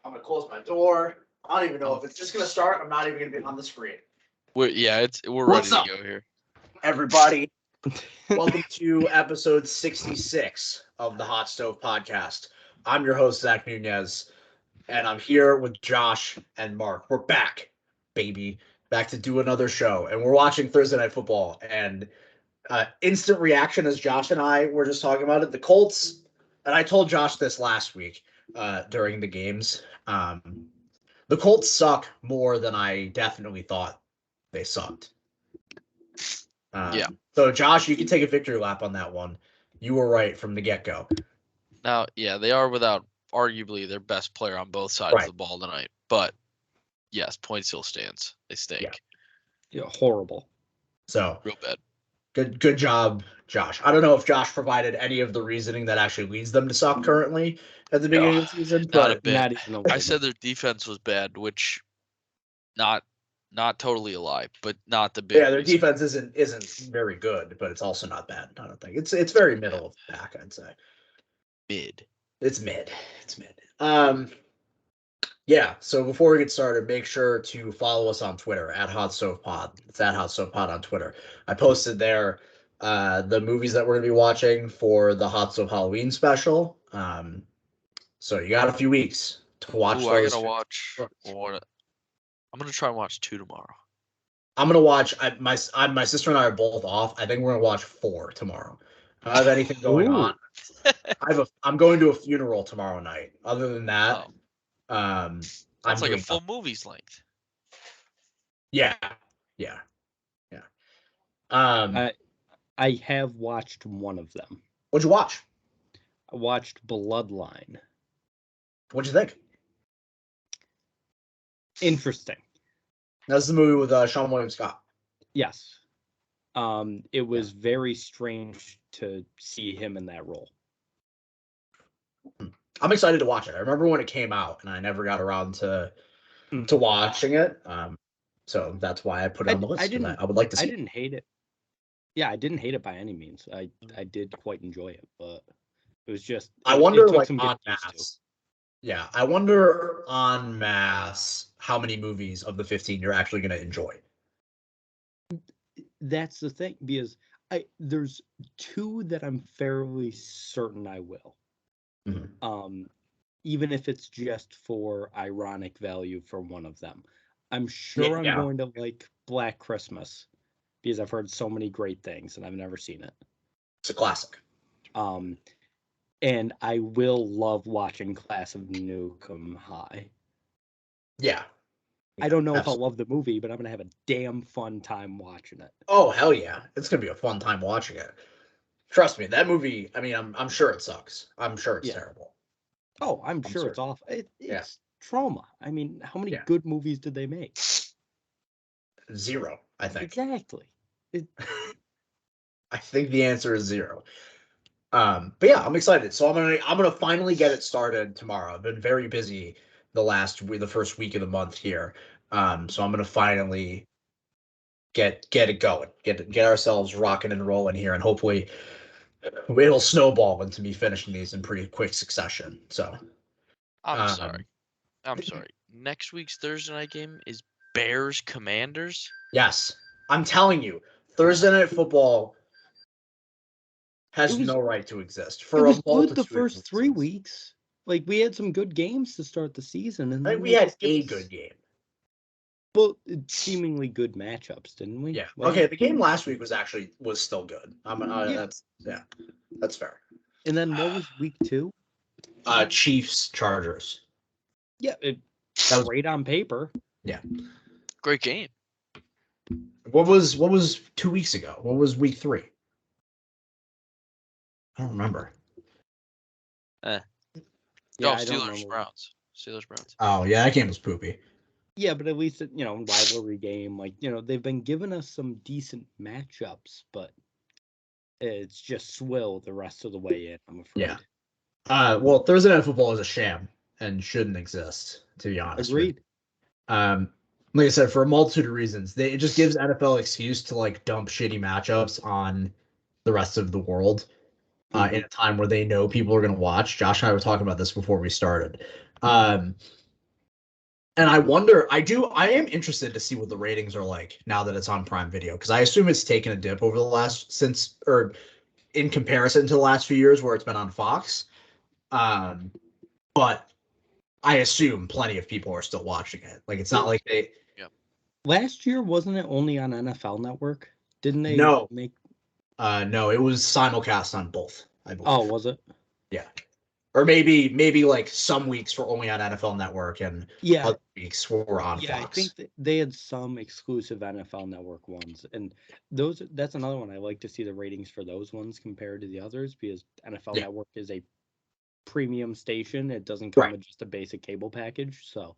I'm going to close my door. I don't even know if it's just going to start. I'm not even going to be on the screen. We're ready to go here. Everybody, welcome to episode 66 of the Hot Stove Podcast. I'm your host, Zach Nunez, and I'm here with Josh and Mark. We're back, baby. Back to do another show. And we're watching Thursday Night Football. And instant reaction as Josh and I were just talking about it. The Colts, and I told Josh this last week during the games. The Colts suck more than I definitely thought they sucked. Yeah. So, Josh, you can take a victory lap on that one. You were right from the get-go. Now, yeah, they are without arguably their best player on both sides of the ball tonight. But, yes, point still stands. They stink. Yeah, horrible. So, real bad. Good job, Josh. I don't know if Josh provided any of the reasoning that actually leads them to suck currently at the beginning of the season. Not a bit. Not even a little I said their defense was bad, which not totally a lie, but not the big. Yeah, their defense isn't very good, but it's also not bad. I don't think it's very middle of the pack. I'd say mid. It's mid. Yeah. So before we get started, make sure to follow us on Twitter at Hot Stove Pod. It's at Hot Stove Pod on Twitter. I posted there the movies that we're gonna be watching for the Hot Stove Halloween special. So you got a few weeks to watch those. I gotta watch one. I'm gonna try and watch 2 tomorrow. I'm gonna watch. My sister and I are both off. I think we're gonna watch 4 tomorrow. I don't have anything going on. I'm going to a funeral tomorrow night. Other than that, that's like a full movie's length. Yeah. I have watched one of them. What'd you watch? I watched Bloodline. What'd you think? Interesting. That's the movie with Sean William Scott. Yes. It was very strange to see him in that role. I'm excited to watch it. I remember when it came out, and I never got around to watching it. So that's why I put it on the list. I would like to see. I didn't hate it. Yeah, I didn't hate it by any means. I did quite enjoy it, but it was just. I wonder, like, en masse. Yeah, I wonder en masse how many movies of the 15 you're actually going to enjoy. That's the thing, because there's 2 that I'm fairly certain I will. Mm-hmm. Even if it's just for ironic value for one of them. I'm sure I'm going to like Black Christmas, because I've heard so many great things and I've never seen it. It's a classic. And I will love watching Class of Nukem High. Yeah. I don't know if I'll love the movie, but I'm going to have a damn fun time watching it. Oh, hell yeah. It's going to be a fun time watching it. Trust me, that movie, I mean, I'm sure it sucks. I'm sure it's terrible. Oh, I'm sure it's awful. It's trauma. I mean, how many good movies did they make? 0, I think. Exactly. I think the answer is 0. But yeah, I'm excited. So I'm gonna finally get it started tomorrow. I've been very busy the first week of the month here. So I'm gonna finally get it going, get ourselves rocking and rolling here, and hopefully it'll snowball into me finishing these in pretty quick succession. So I'm sorry. Next week's Thursday night game is Bears Commanders. Yes, I'm telling you, Thursday Night Football has no right to exist for a multitude. The first 3 weeks, like, we had some good games to start the season, and then we had a good game. Well, seemingly good matchups, didn't we? Yeah. Okay. The game last week was still good. That's fair. And then what was week 2? Chiefs Chargers. Yeah, that was great on paper. Yeah. Great game. What was 2 weeks ago? What was week 3? I don't remember. Steelers Browns. Oh yeah, that game was poopy. Yeah, but at least rivalry game. Like, they've been giving us some decent matchups, but it's just swill the rest of the way in, I'm afraid. Yeah. Well, Thursday Night Football is a sham and shouldn't exist, to be honest. Agreed. Like I said, for a multitude of reasons, it just gives NFL an excuse to like dump shitty matchups on the rest of the world in a time where they know people are going to watch. Josh and I were talking about this before we started. And I am interested to see what the ratings are like now that it's on Prime Video, because I assume it's taken a dip over in comparison to the last few years where it's been on Fox. But I assume plenty of people are still watching it. Like, it's not like they. Yep. Last year, wasn't it only on NFL Network? Didn't they make? No, it was simulcast on both, I believe. Oh, was it? Yeah. Or maybe like some weeks were only on NFL Network and other weeks were on Fox. I think they had some exclusive NFL Network ones, and that's another one I like to see the ratings for those ones compared to the others, because NFL Network is a premium station. It doesn't come with just a basic cable package. So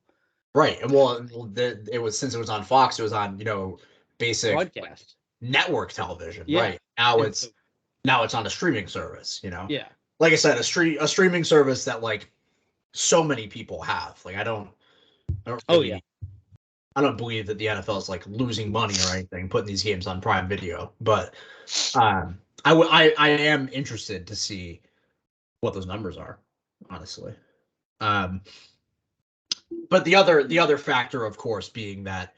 right, and well, it was, since it was on Fox, it was on basic broadcast network television. Right, now it's on a streaming service. Like I said, a streaming service that like so many people have. Like, I don't believe that the NFL is like losing money or anything putting these games on Prime Video, but I am interested to see what those numbers are, honestly. But the other factor, of course, being that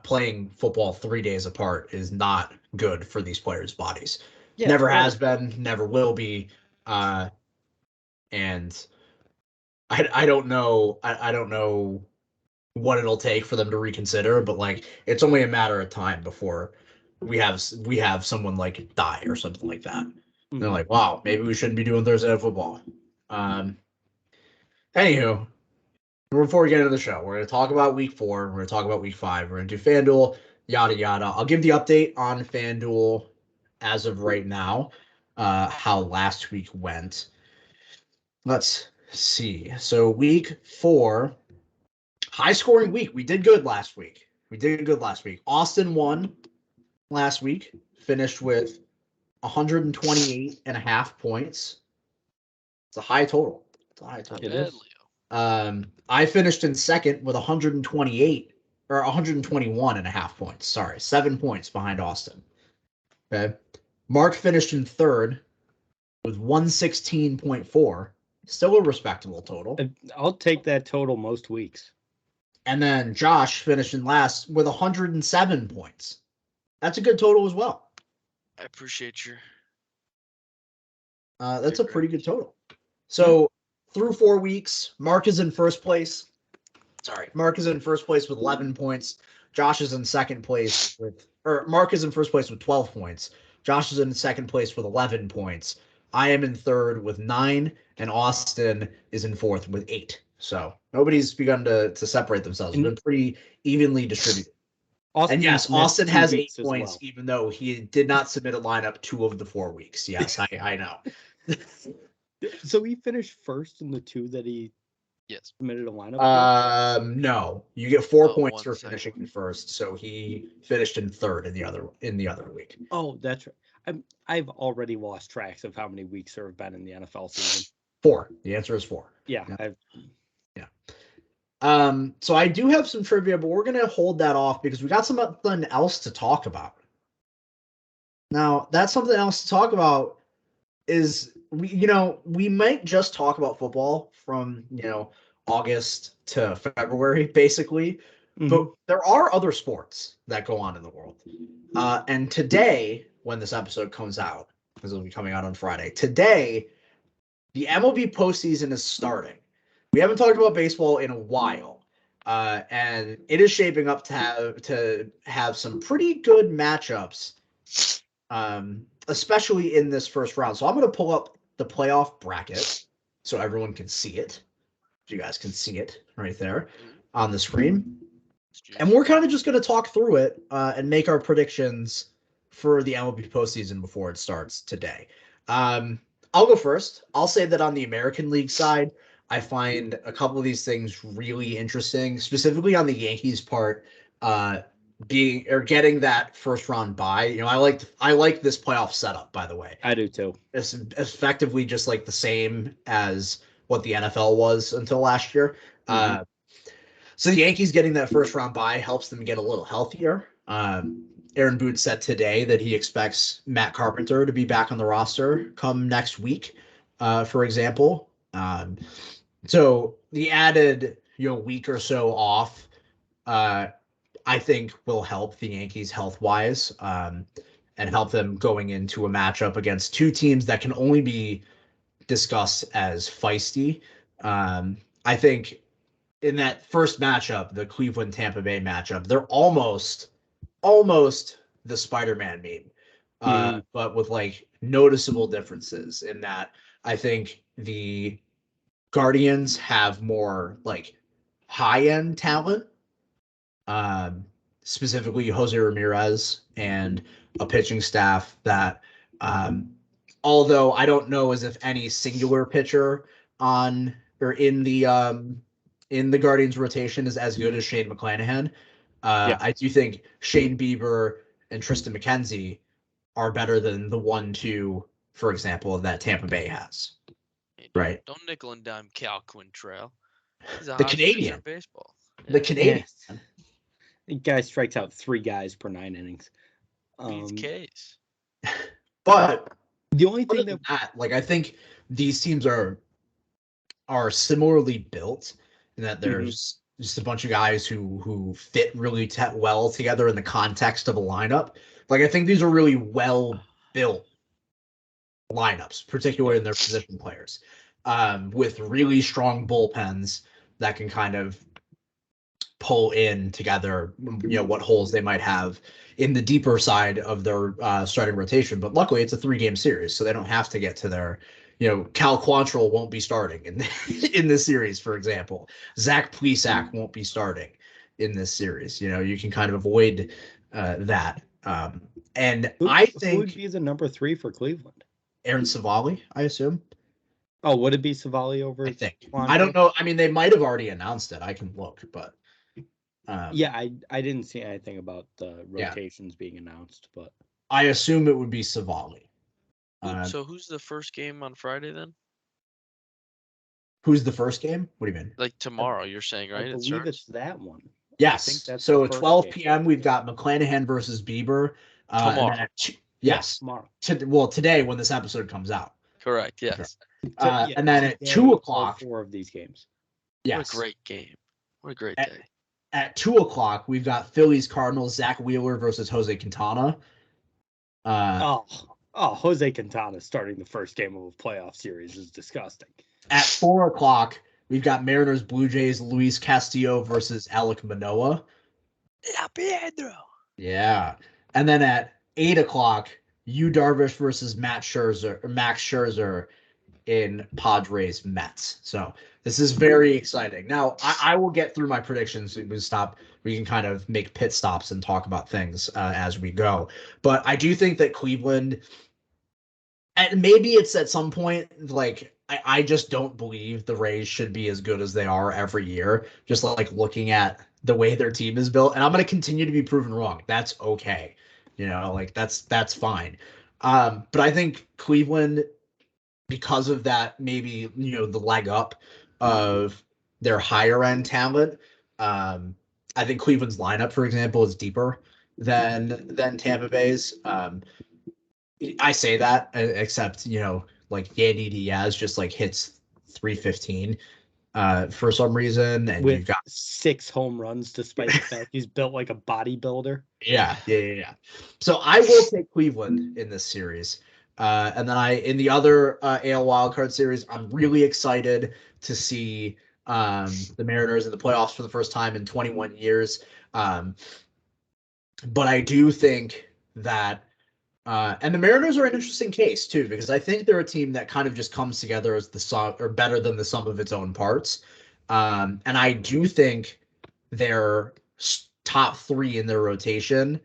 playing football 3 days apart is not good for these players' bodies. Never has been, never will be. And I don't know. I don't know what it'll take for them to reconsider, but like, it's only a matter of time before we have someone like die or something like that. And they're like, wow, maybe we shouldn't be doing Thursday Night Football. Anywho, before we get into the show, we're going to talk about week 4. We're going to talk about week 5. We're going to do FanDuel, yada, yada. I'll give the update on FanDuel as of right now, how last week went. Let's see. So week 4, high-scoring week. We did good last week. Austin won last week, finished with 128.5 points. It's a high total. It is. I finished in second with 121.5 points. Sorry, 7 points behind Austin. Okay. Mark finished in third with 116.4. Still a respectable total. I'll take that total most weeks. And then Josh finished in last with 107 points. That's a good total as well. I appreciate your. That's a pretty good total. So through 4 weeks, Mark is in first place. Mark is in first place with 11 points. Josh is in second place Mark is in first place with 12 points. Josh is in second place with 11 points. I am in third with 9, and Austin is in fourth with 8. So nobody's begun to separate themselves. It's been pretty evenly distributed. And yes, Austin has 8 points, even though he did not submit a lineup 2 of the 4 weeks. Yes, I know. So he finished first in the 2 that he submitted a lineup? No. You get 4 points for finishing in first, so he finished in third in the other week. Oh, that's right. I've already lost track of how many weeks there have been in the NFL season. 4. The answer is 4. Yeah. So I do have some trivia, but we're going to hold that off because we got something else to talk about. Now, that something else to talk about is we might just talk about football from, August to February, basically. Mm-hmm. But there are other sports that go on in the world. And today, when this episode comes out, because it'll be coming out on Friday, today, the MLB postseason is starting. We haven't talked about baseball in a while, and it is shaping up to have some pretty good matchups, especially in this first round. So I'm going to pull up the playoff bracket so everyone can see it. You guys can see it right there on the screen. And we're kind of just going to talk through it and make our predictions for the MLB postseason before it starts today. I'll go first. I'll say that on the American League side, I find a couple of these things really interesting, specifically on the Yankees part, getting that first round bye. I like this playoff setup, by the way. I do too. It's effectively just like the same as what the NFL was until last year. Mm-hmm. So the Yankees getting that first round bye helps them get a little healthier. Aaron Boone said today that he expects Matt Carpenter to be back on the roster come next week, for example. So the added week or so off, I think will help the Yankees health-wise, and help them going into a matchup against two teams that can only be discussed as feisty. I think in that first matchup, the Cleveland-Tampa Bay matchup, they're almost the Spider-Man meme, but with like noticeable differences in that I think the Guardians have more like high-end talent, specifically Jose Ramirez and a pitching staff that, although I don't know as if any singular pitcher on or in the Guardians rotation is as good as Shane McClanahan. I do think Shane Bieber and Tristan McKenzie are better than the 1-2, for example, that Tampa Bay has. Right. Don't nickel and dime Cal Quantrill. He's The Canadian baseball. The Canadian. Yeah. The guy strikes out 3 guys per 9 innings. Beats K's. But the only thing that like I think these teams are similarly built in that there's just a bunch of guys who fit really well together in the context of a lineup. Like I think these are really well built lineups, particularly in their position players, with really strong bullpens that can kind of pull in together, what holes they might have in the deeper side of their starting rotation. But luckily, it's a 3-game series, so they don't have to get to their, Cal Quantrill won't be starting in this series, for example. Zach Plesac won't be starting in this series. You can kind of avoid that. And I think who would be the number 3 for Cleveland? Aaron Savali, I assume. Oh, would it be Savali over? I think. Quantrill? I don't know. I mean, they might have already announced it. I can look, but. I didn't see anything about the rotations being announced, but I assume it would be Savali. So who's the first game on Friday then? Who's the first game? What do you mean? Like tomorrow, you're saying, right? I believe it's that one. Yes. I think that's so the at first 12 game. p.m. we've got McClanahan versus Bieber. Tomorrow. Yes. Tomorrow. Today when this episode comes out. Correct. Yes. And then at 2 o'clock. 4 of these games. Yes. What a great game. What a great day. At 2 o'clock, we've got Phillies Cardinals, Zach Wheeler versus Jose Quintana. Jose Quintana starting the first game of a playoff series is disgusting. At 4 o'clock, we've got Mariners Blue Jays, Luis Castillo versus Alek Manoah. La Pedro. Yeah. And then at 8 o'clock, Yu Darvish versus Max Scherzer in Padres Mets. So this is very exciting. Now I will get through my predictions. We can kind of make pit stops and talk about things as we go. But I do think that Cleveland, and maybe it's at some point, like I just don't believe the Rays should be as good as they are every year. Just like looking at the way their team is built, and I'm going to continue to be proven wrong. That's okay. That's fine. But I think Cleveland, because of that, maybe, the leg up of their higher end talent. I think Cleveland's lineup, for example, is deeper than Tampa Bay's. I say that, except, like Yandy Diaz just like hits 315 for some reason. And with you've got 6 home runs, despite the fact he's built like a bodybuilder. Yeah. So I will take Cleveland in this series. And then in the other AL wildcard series, I'm really excited to see the Mariners in the playoffs for the first time in 21 years. But I do think that, and the Mariners are an interesting case too, because I think they're a team that kind of just comes together as the sum, or better than the sum of its own parts. And I do think they're top 3 in their rotation.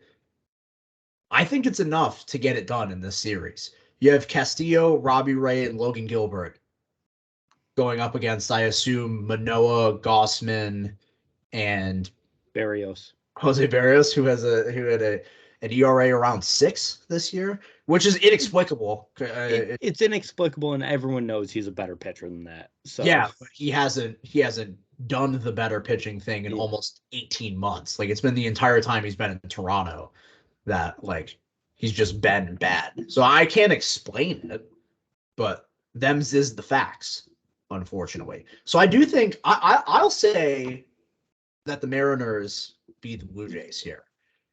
I think it's enough to get it done in this series. You have Castillo, Robbie Ray, and Logan Gilbert going up against, I assume, Manoah, Gossman, and Barrios. Jose Barrios, who had an ERA around 6 this year, which is inexplicable. It's inexplicable, and everyone knows he's a better pitcher than that. So yeah, but he hasn't done the better pitching thing in almost 18 months. Like, it's been the entire time he's been in Toronto that, like, he's just been bad. So I can't explain it, but them's is the facts. unfortunately. So I do think I'll say that the Mariners beat the Blue Jays here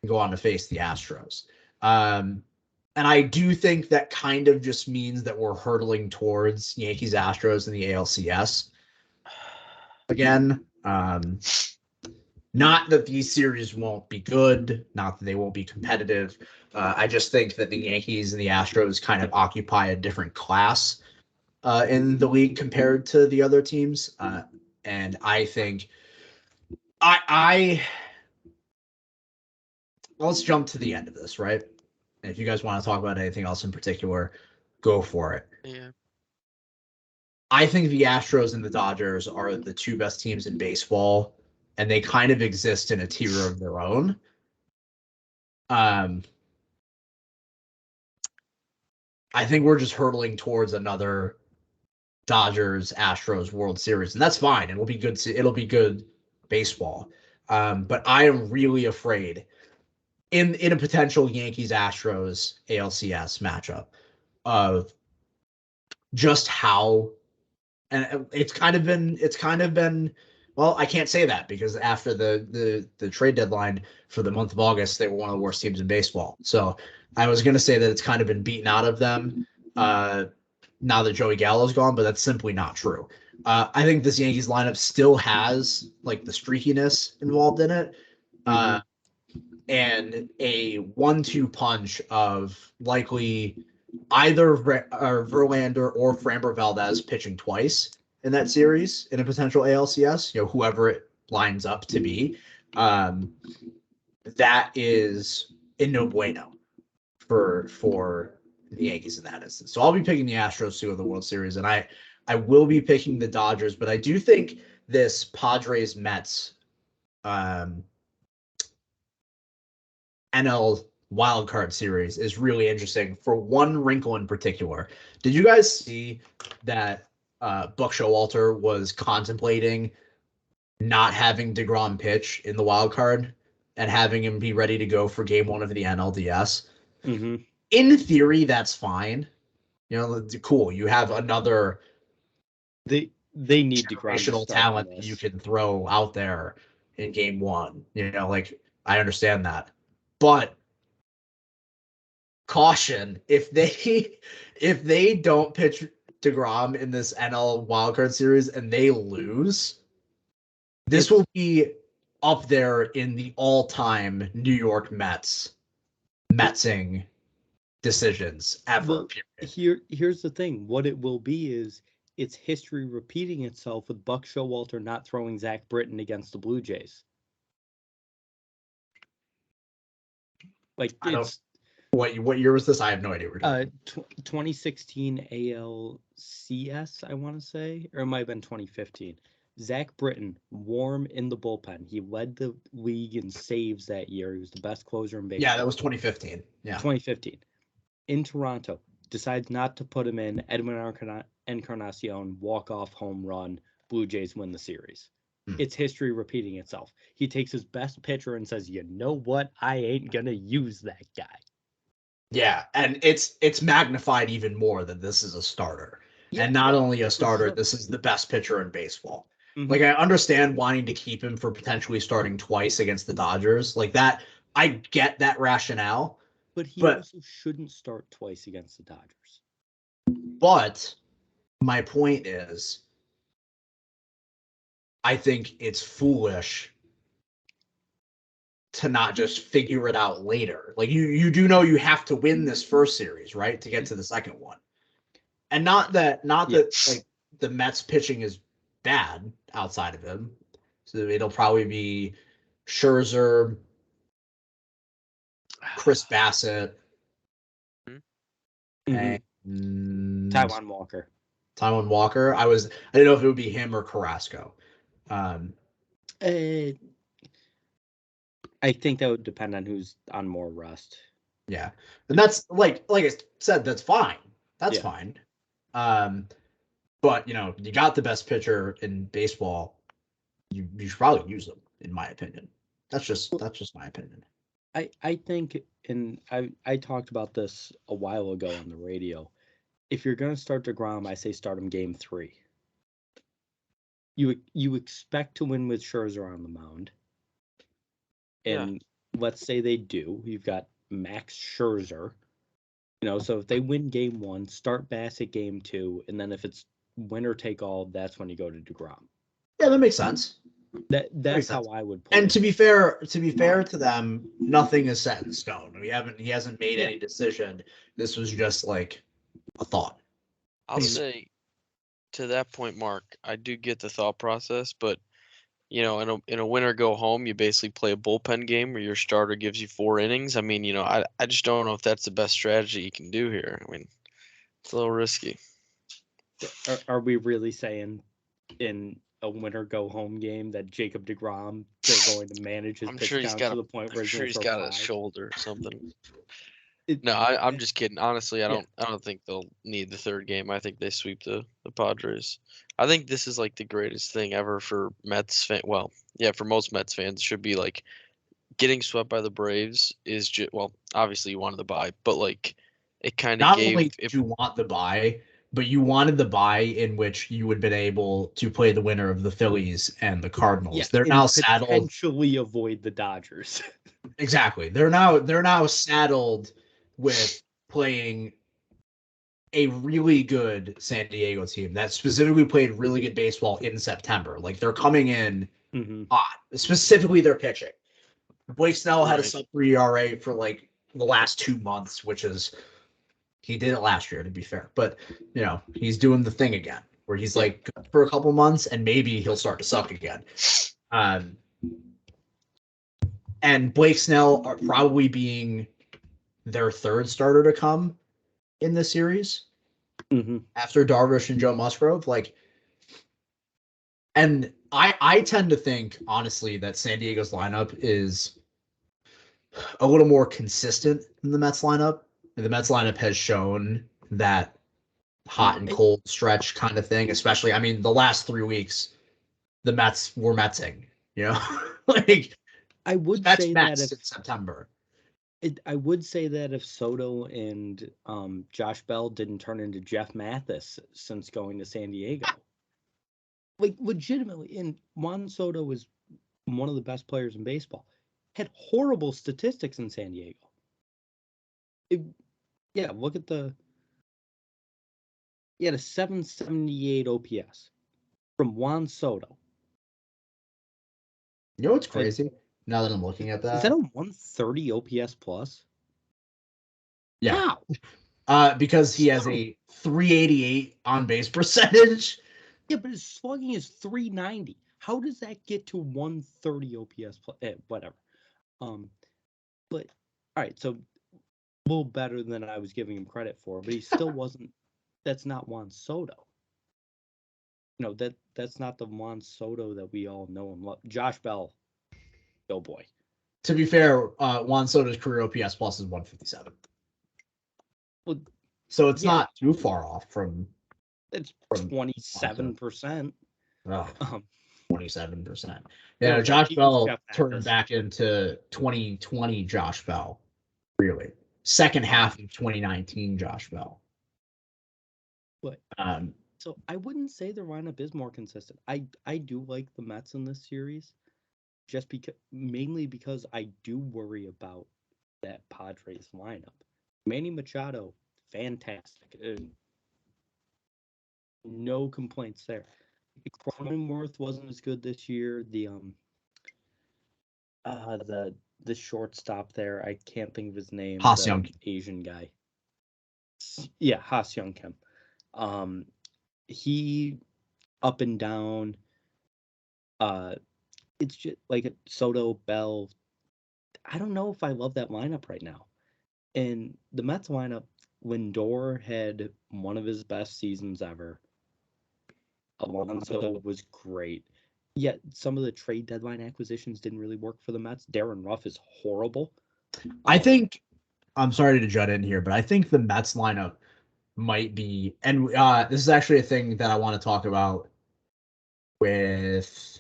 and go on to face the Astros. And I do think that kind of just means that we're hurtling towards Yankees Astros in the ALCS again. Not that these series won't be good, not that they won't be competitive. I just think that the Yankees and the Astros kind of occupy a different class in the league compared to the other teams. And I think let's jump to the end of this, right? And if you guys want to talk about anything else in particular, go for it. Yeah. I think the Astros and the Dodgers are the two best teams in baseball, and they kind of exist in a tier of their own. I think we're just hurtling towards another Dodgers Astros World Series, and that's fine. It'll be good. It'll be good baseball. But I am really afraid in a potential Yankees Astros ALCS matchup of just how, and it's kind of been well, I can't say that because after the trade deadline for the month of August, they were one of the worst teams in baseball. So I was going to say that it's kind of been beaten out of them now that Joey Gallo's gone, but that's simply not true. I think this Yankees lineup still has like the streakiness involved in it. And a 1-2 punch of likely either Verlander or Framber Valdez pitching twice in that series in a potential ALCS, whoever it lines up to be, that is in no bueno for the Yankees in that instance. So I'll be picking the Astros to win the World Series, and I will be picking the Dodgers, but I do think this Padres-Mets NL wildcard series is really interesting for one wrinkle in particular. Did you guys see that Buck Showalter was contemplating not having DeGrom pitch in the wild card and having him be ready to go for game 1 of the NLDS? Mm-hmm. In theory, that's fine. Cool. You have another they need generational talent you can throw out there in game 1. I understand that. But caution, if they don't pitch DeGrom in this NL wildcard series and they lose, this will be up there in the all-time New York Metsing decisions ever. Here's the thing. What it will be is it's history repeating itself with Buck Showalter not throwing Zach Britton against the Blue Jays. Like it's what year was this? I have no idea. 2016 ALCS, I want to say, or it might have been 2015. Zach Britton, warm in the bullpen. He led the league in saves that year. He was the best closer in baseball. Yeah, that was 2015. Yeah, 2015. In Toronto, decides not to put him in. Edwin Encarnacion, walk-off home run. Blue Jays win the series. It's history repeating itself. He takes his best pitcher and says, you know what? I ain't going to use that guy. Yeah, and it's magnified even more that this is a starter. Yeah, and not only a starter, this is the best pitcher in baseball. Mm-hmm. Like, I understand wanting to keep him for potentially starting twice against the Dodgers. Like that, I get that rationale. But he also shouldn't start twice against the Dodgers. But my point is, I think it's foolish to not just figure it out later. Like you do know you have to win this first series, right, to get to the second one. And not that like the Mets pitching is bad outside of him. So it'll probably be Scherzer, Chris Bassett, and Taijuan Walker. I didn't know if it would be him or Carrasco. I think that would depend on who's on more rest. Yeah. And that's like I said, that's fine. That's fine. But you got the best pitcher in baseball. You should probably use them, in my opinion. That's just my opinion. I think, and I talked about this a while ago on the radio. If you're gonna start DeGrom, I say start him game 3. you expect to win with Scherzer on the mound. And let's say they do. You've got Max Scherzer. So if they win game 1, start Bassett game 2, and then if it's winner take all, that's when you go to DeGrom. Yeah, that makes sense. That's how I would play. And to be fair to them, nothing is set in stone. He hasn't made any decision. This was just like a thought. I'll say to that point, Mark, I do get the thought process, but in a winner go home, you basically play a bullpen game where your starter gives you 4 innings. I mean, I just don't know if that's the best strategy you can do here. I mean, it's a little risky. Are we really saying in a winner go home game that Jacob DeGrom, they're going to manage his pitch count to the point where he's got a shoulder or something. No, I'm just kidding. Honestly, I don't think they'll need the 3rd game. I think they sweep the Padres. I think this is like the greatest thing ever for Mets fans. Well, yeah, for most Mets fans, it should be like getting swept by the Braves is just, well, obviously you wanted the bye, but like it kind of gave. Not only did you want the bye, but you wanted the bye in which you would have been able to play the winner of the Phillies and the Cardinals. Yeah, they're now saddled. Potentially avoid the Dodgers. Exactly. They're now saddled with playing a really good San Diego team that specifically played really good baseball in September. Like they're coming in hot. Specifically their pitching. Blake Snell had a sub-3 ERA for like the last 2 months, which is he did it last year to be fair. But he's doing the thing again where he's like for a couple months and maybe he'll start to suck again. And Blake Snell are probably being their 3rd starter to come in this series after Darvish and Joe Musgrove. And I tend to think, honestly, that San Diego's lineup is a little more consistent than the Mets lineup. The Mets lineup has shown that hot and cold stretch kind of thing, especially, I mean, the last 3 weeks, the Mets were Metsing, like I would Mets say Mets that in September. I would say that if Soto and Josh Bell didn't turn into Jeff Mathis since going to San Diego, like legitimately, and Juan Soto is one of the best players in baseball, had horrible statistics in San Diego. Look at he had a 778 OPS from Juan Soto. You know what's crazy? Now that I'm looking at that. Is that a 130 OPS plus? Yeah. How? Because he has a 388 on base percentage. Yeah, but his slugging is 390. How does that get to 130 OPS plus? Whatever. But all right, so a little better than I was giving him credit for, but he still wasn't. That's not Juan Soto. That's not the Juan Soto that we all know and love. Josh Bell, oh boy. To be fair, Juan Soto's career OPS plus is 157. Well, so it's not too far off from. It's 27%. Oh, 27%. Yeah, Josh Bell turned back into 2020 Josh Bell. Really, second half of 2019 Josh Bell. But so I wouldn't say the lineup is more consistent. I do like the Mets in this series, just mainly because I do worry about that Padres lineup. Manny Machado, fantastic. No complaints there. Cronenworth wasn't as good this year. The shortstop there, I can't think of his name. Ha-Seong. Asian guy. Yeah, Ha-Seong Kim. He up and down. It's just like Soto, Bell. I don't know if I love that lineup right now. And the Mets lineup, Lindor had one of his best seasons ever. Alonso was great. Yet some of the trade deadline acquisitions didn't really work for the Mets. Darren Ruff is horrible. I think, I'm sorry to jut in here, but I think the Mets lineup might be, and this is actually a thing that I want to talk about with,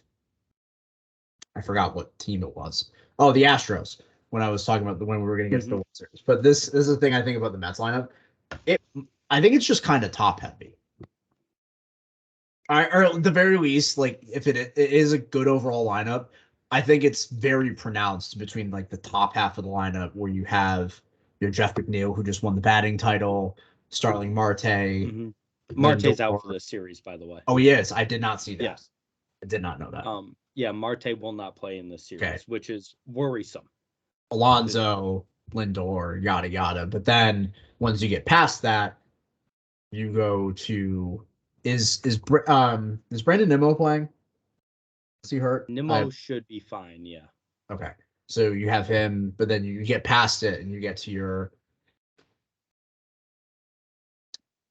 I forgot what team it was. Oh, the Astros, when I was talking about when we were going to get to the World Series. But this is the thing I think about the Mets lineup. I think it's just kind of top heavy. or at the very least, like if it is a good overall lineup, I think it's very pronounced between like the top half of the lineup where you have your Jeff McNeil who just won the batting title, Starling Marte, Mm-hmm. Marte's out for Lindor. this series, by the way. Oh, he is. I did not see that. Yes. I did not know that. Yeah, Marte will not play in this series, which is worrisome. Alonso, Lindor, yada yada. But then once you get past that, you go to is Brandon Nimmo playing? Is he hurt? Nimmo should be fine, yeah. Okay. So you have him, but then you get past it and you get to your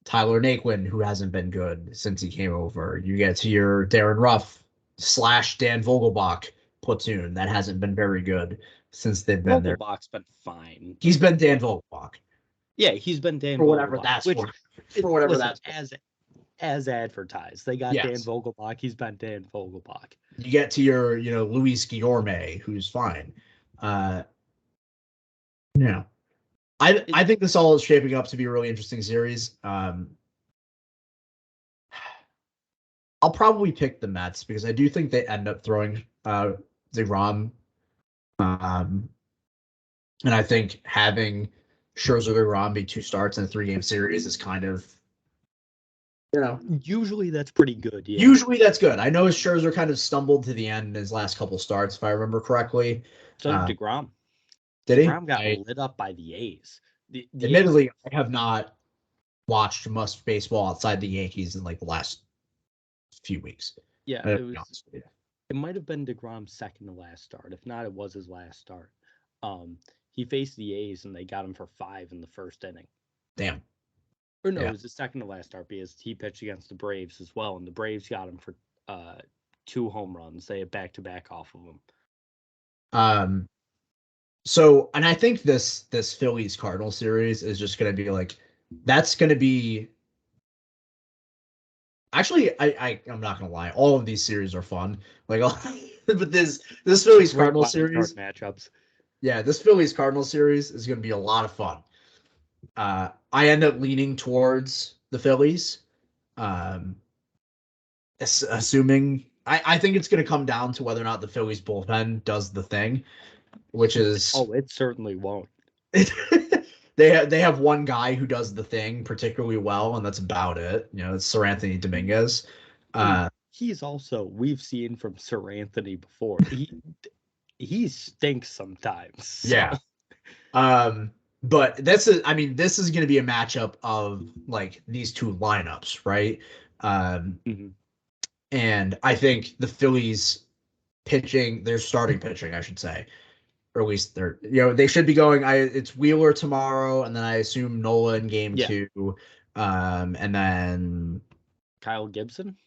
Tyler Naquin, who hasn't been good since he came over. You get to your Darren Ruff / Dan Vogelbach platoon that hasn't been very good since they've been there. Vogelbach's been fine. He's been Dan Vogelbach. Yeah, he's been Dan for whatever Vogelbach, that's which, for whatever listen, that's as advertised. They got Dan Vogelbach. He's been Dan Vogelbach. You get to your, Luis Guillorme, who's fine. Yeah. I think this all is shaping up to be a really interesting series. I'll probably pick the Mets because I do think they end up throwing DeGrom. And I think having Scherzer DeGrom be 2 starts in a 3-game series is kind of, Usually that's pretty good. Yeah. Usually that's good. I know Scherzer kind of stumbled to the end in his last couple starts, if I remember correctly. So did DeGrom. Did he? DeGrom got lit up by the A's. Admittedly, I have not watched much baseball outside the Yankees in like the last few weeks. Yeah, it might have been DeGrom's second to last start. If not, it was his last start. He faced the A's and they got him for 5 in the first inning. Damn. Or no, it was his second to last start because he pitched against the Braves as well, and the Braves got him for 2 home runs. They had back-to-back off of him. So, and I think this Phillies Cardinal series is just going to be like, that's going to be. Actually, I'm not going to lie. All of these series are fun. Like, but this Phillies Cardinal series matchups. Yeah, this Phillies Cardinal series is going to be a lot of fun. I end up leaning towards the Phillies, assuming I think it's going to come down to whether or not the Phillies bullpen does the thing, which is it certainly won't. They have one guy who does the thing particularly well, and that's about it. It's Sir Anthony Dominguez. He's also, we've seen from Sir Anthony before. He stinks sometimes. So. Yeah. But this is going to be a matchup of like these 2 lineups, right? And I think the Phillies their starting pitching, I should say, or at least they should be going. It's Wheeler tomorrow, and then I assume Nola in game 2, and then Kyle Gibson.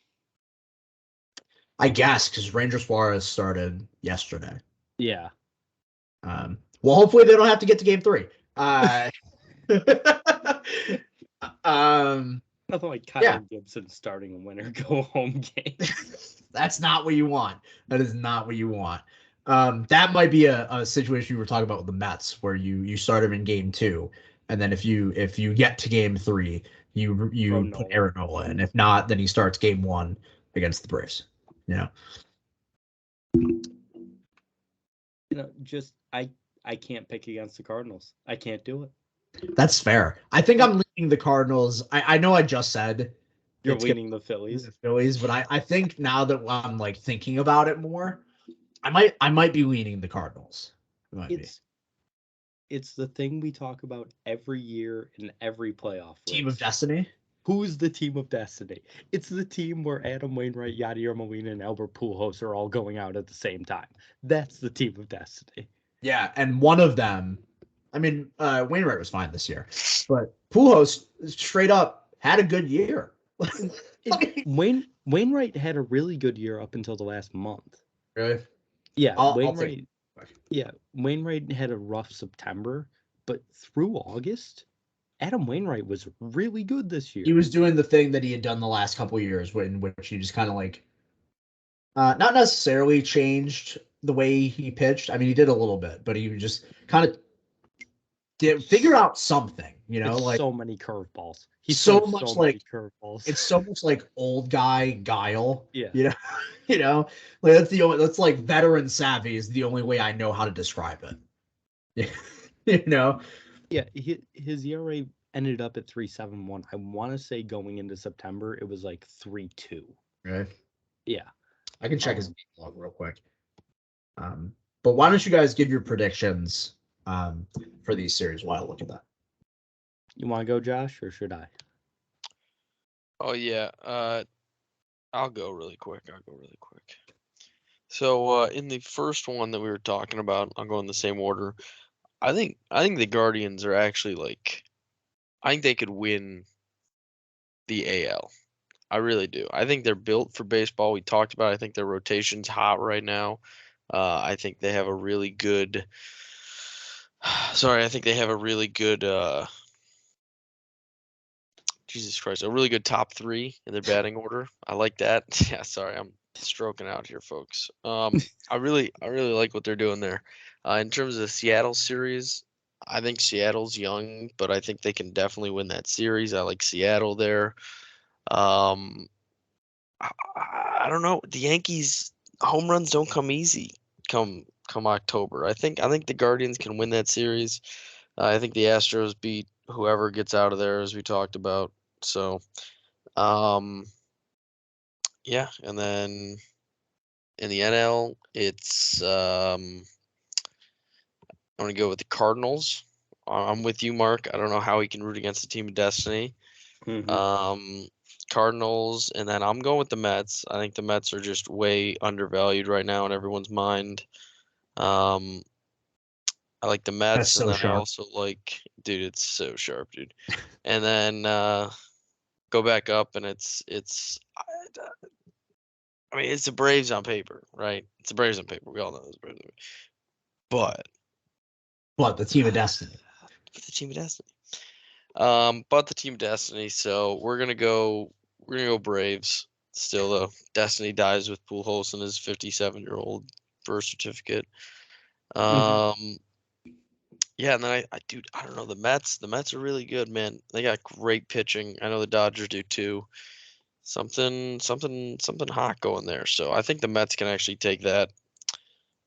I guess because Ranger Suarez started yesterday. Yeah. Well, hopefully they don't have to get to game 3. Nothing like Kyle Gibson starting a winner go home game. That's not what you want. That is not what you want. That might be a situation you were talking about with the Mets, where you start him in game 2, and then if you get to game 3, you put Aaron Nola in. If not, then he starts game 1 against the Braves. Just I can't pick against the Cardinals. I can't do it. That's fair. I think I'm leaning the Cardinals. I know I just said you're leaning the Phillies. But I think now that I'm like thinking about it more, I might be leaning the Cardinals. It's the thing we talk about every year in every playoff race. Team of Destiny. Who's the team of destiny? It's the team where Adam Wainwright, Yadier Molina, and Albert Pujols are all going out at the same time. That's the team of destiny. Yeah, and one of them, Wainwright was fine this year, but Pujols straight up had a good year. Wainwright had a really good year up until the last month. Really? Yeah, Wainwright had a rough September, but through August, Adam Wainwright was really good this year. He was doing the thing that he had done the last couple of years, in which he just kind of like, not necessarily changed the way he pitched. He did a little bit, but he just kind of figure out something. You know, it's like so many curveballs. He so throws much so like many curveballs. it's so much like old guy guile. Yeah. You know, you know, like that's like veteran savvy is the only way I know how to describe it. You know, Yeah, his ERA ended up at 3.71. I want to say going into September it was like 3.2. right? Yeah. I can check his game log real quick. But why don't you guys give your predictions for these series while I look at that? You want to go, Josh, or should I? Oh yeah. I'll go really quick. So in the first one that we were talking about, I'll go in the same order. I think the Guardians are actually like, I think they could win the AL. I really do. I think they're built for baseball. We talked about it. I think their rotation's hot right now. I think they have a really good. Sorry, I think they have a really good. Jesus Christ, a really good top three in their batting order. I like that. Yeah, sorry, I'm stroking out here, folks. I really like what they're doing there. In terms of the Seattle series, I think Seattle's young, but I think they can definitely win that series. I like Seattle there. Um, I don't know. The Yankees home runs don't come easy come October. I think the Guardians can win that series. I think the Astros beat whoever gets out of there, as we talked about. So, yeah, and then in the NL, it's I'm gonna go with the Cardinals. I'm with you, Mark. I don't know how he can root against the team of destiny. Mm-hmm. Cardinals, and then I'm going with the Mets. I think the Mets are just way undervalued right now in everyone's mind. Um, I like the That's Mets, and so then I sharp. also like, dude, it's so sharp, dude. And then go back up, and I mean, it's the Braves on paper, right? It's the Braves on paper. We all know it's the Braves on paper. But the team of destiny. The team of destiny. But the team of destiny. So we're gonna go Braves. Still though, destiny dies with Pujols and his 57-year-old birth certificate. Mm-hmm. Yeah, and then dude, I don't know, the Mets. The Mets are really good, man. They got great pitching. I know the Dodgers do too. Something hot going there. So I think the Mets can actually take that.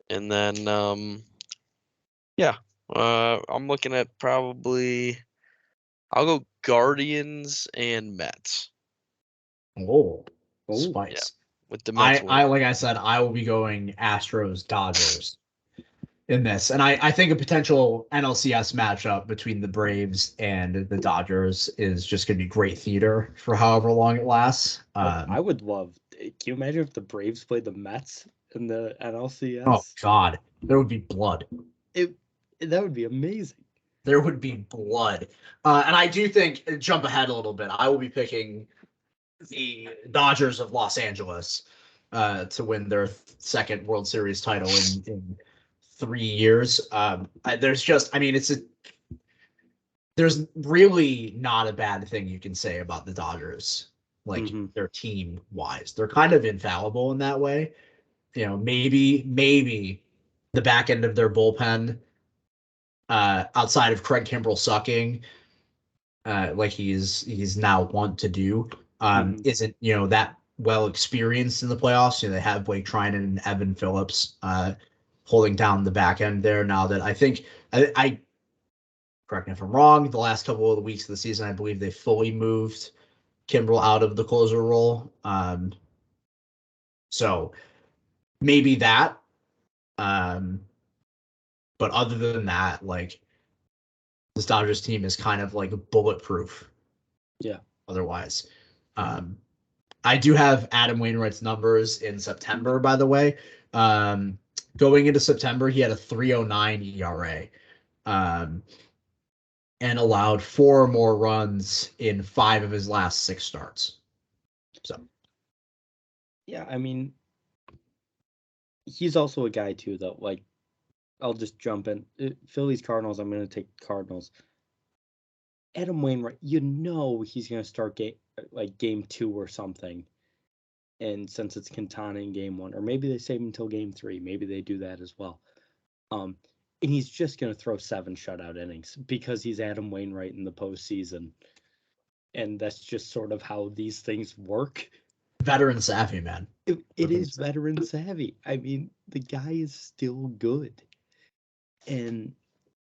And then yeah, I'm looking at probably I'll go Guardians and Mets. Oh, Oh, Yeah, spice. with the Mets I winning. like I said, I will be going Astros Dodgers in this, and I think a potential NLCS matchup between the Braves and the Dodgers is just going to be great theater for however long it lasts. I would love. Can you imagine if the Braves played the Mets in the Oh NLCS? God, there would be blood. It that would be amazing. There would be blood. And I do think, jump ahead a little bit, I will be picking the Dodgers of Los Angeles to win their second World Series title in 3 years. There's really not a bad thing you can say about the Dodgers, like Mm-hmm. their team wise. They're kind of infallible in that way. You know, maybe the back end of their bullpen, outside of Craig Kimbrell sucking, like he's now want to do, Mm-hmm. isn't that well experienced in the playoffs. They have Blake Trinan and Evan Phillips holding down the back end there. Now that I think I correct me if I'm wrong, the last couple of the weeks of the season, I believe they fully moved Kimbrell out of the closer role. So maybe that. Um, but other than that, like this Dodgers team is kind of like bulletproof. Yeah. Otherwise, I do have Adam Wainwright's numbers in September, by the way. Going into September, he had a 3.09 ERA, and allowed 4 more runs in 5 of his last 6 starts. So, Yeah, I mean, he's also a guy too, though. Like, I'll just jump in. Phillies Cardinals. I'm going to take Cardinals. Adam Wainwright, he's going to start game 2 or something. And since it's Quintana in game 1, or maybe they save him until game 3, maybe they do that as well. And he's just going to throw 7 shutout innings because he's Adam Wainwright in the postseason. And that's just sort of how these things work. Veteran savvy, man. It is veteran savvy. I mean, the guy is still good. And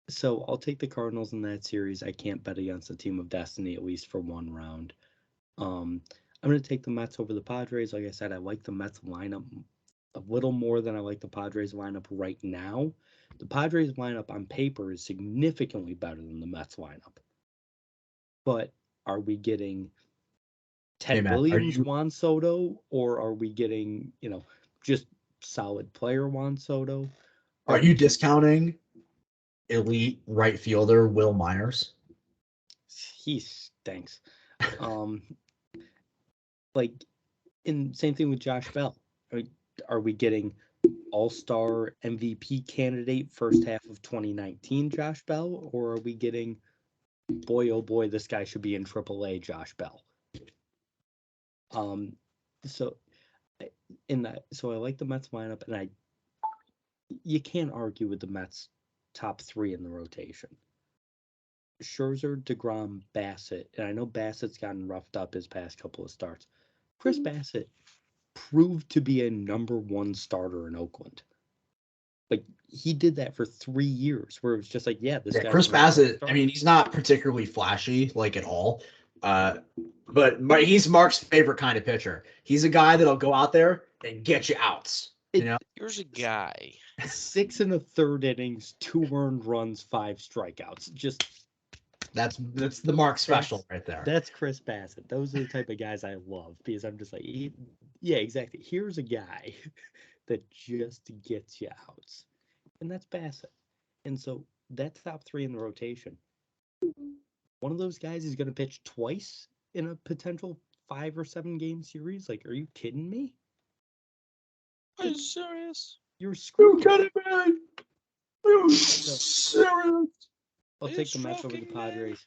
so I'll take the Cardinals in that series. I can't bet against a team of destiny, at least for one round. I'm going to take the Mets over the Padres. Like I said, I like the Mets lineup a little more than I like the Padres lineup right now. The Padres lineup on paper is significantly better than the Mets lineup. But are we getting Ted Williams, Juan Soto, or are we getting, just solid player Juan Soto? Are you discounting elite right fielder Will Myers? He stinks. Same thing with Josh Bell. Are we getting all-star MVP candidate first half of 2019 Josh Bell, or are we getting, boy oh boy, this guy should be in AAA Josh Bell? So I like the Mets lineup, and you can't argue with the Mets top 3 in the rotation. Scherzer, DeGrom, Bassett, and I know Bassett's gotten roughed up his past couple of starts. Chris Bassett proved to be a number 1 starter in Oakland. Like, he did that for 3 years, where it was just like, this guy. Chris Bassett, I mean, he's not particularly flashy, like, at all. But he's Mark's favorite kind of pitcher. He's a guy that'll go out there and get you outs. Here's a guy. 6 1/3 innings, 2 earned runs, 5 strikeouts. Just that's the Mark special right there. That's Chris Bassett. Those are the type of guys I love, because I'm just like, yeah, exactly. Here's a guy that just gets you outs, and that's Bassett. And so that's top 3 in the rotation. One of those guys is going to pitch twice in a potential 5 or 7 game series. Like, are you kidding me? Are you serious? You're screwed. Kidding me? You serious? I'll take the Mets over the Padres.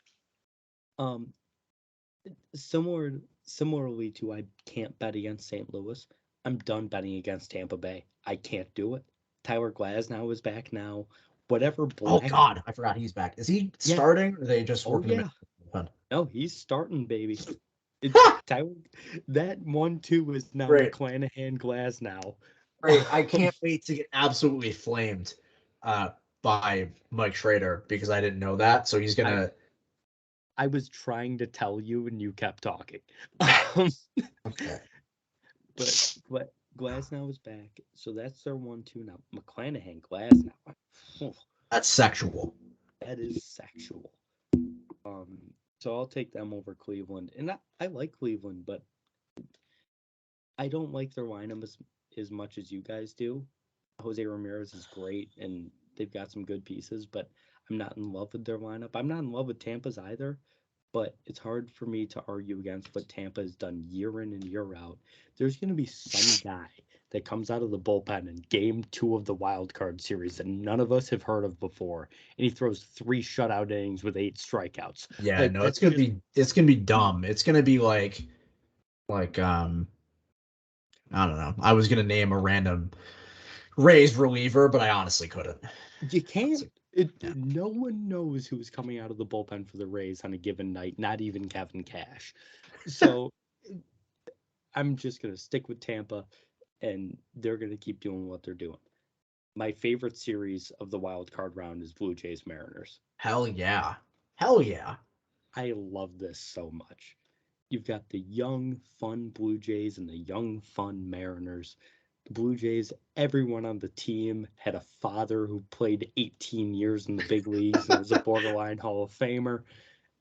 Similarly to I can't bet against St. Louis. I'm done betting against Tampa Bay. I can't do it. Tyler Glasnow is back now. Whatever. Oh God, I forgot he's back. Is he starting? Or are they just working him in? No, he's starting, baby. Tyler, that 1-2 is now McClanahan Glasnow. Great. I can't wait to get absolutely flamed by Mike Schrader, because I didn't know that. So he's gonna. I was trying to tell you, and you kept talking. Okay. But Glasnow is back, so that's their 1-2 now. McClanahan Glasnow. That's sexual. That is sexual. So I'll take them over Cleveland, and I like Cleveland, but I don't like their lineup as much as you guys do. Jose Ramirez is great, and they've got some good pieces, but I'm not in love with their lineup. I'm not in love with Tampa's either, but it's hard for me to argue against what Tampa has done year in and year out. There's going to be some guy that comes out of the bullpen in game 2 of the wild card series that none of us have heard of before, and he throws 3 shutout innings with 8 strikeouts. Yeah, no, it's gonna be dumb. It's gonna be like I don't know. I was gonna name a random Rays reliever, but I honestly couldn't. You can't. No one knows who's coming out of the bullpen for the Rays on a given night, not even Kevin Cash. So I'm just going to stick with Tampa, and they're going to keep doing what they're doing. My favorite series of the wild card round is Blue Jays Mariners. Hell yeah. Hell yeah. I love this so much. You've got the young, fun Blue Jays and the young, fun Mariners. The Blue Jays, everyone on the team had a father who played 18 years in the big leagues and was a borderline Hall of Famer.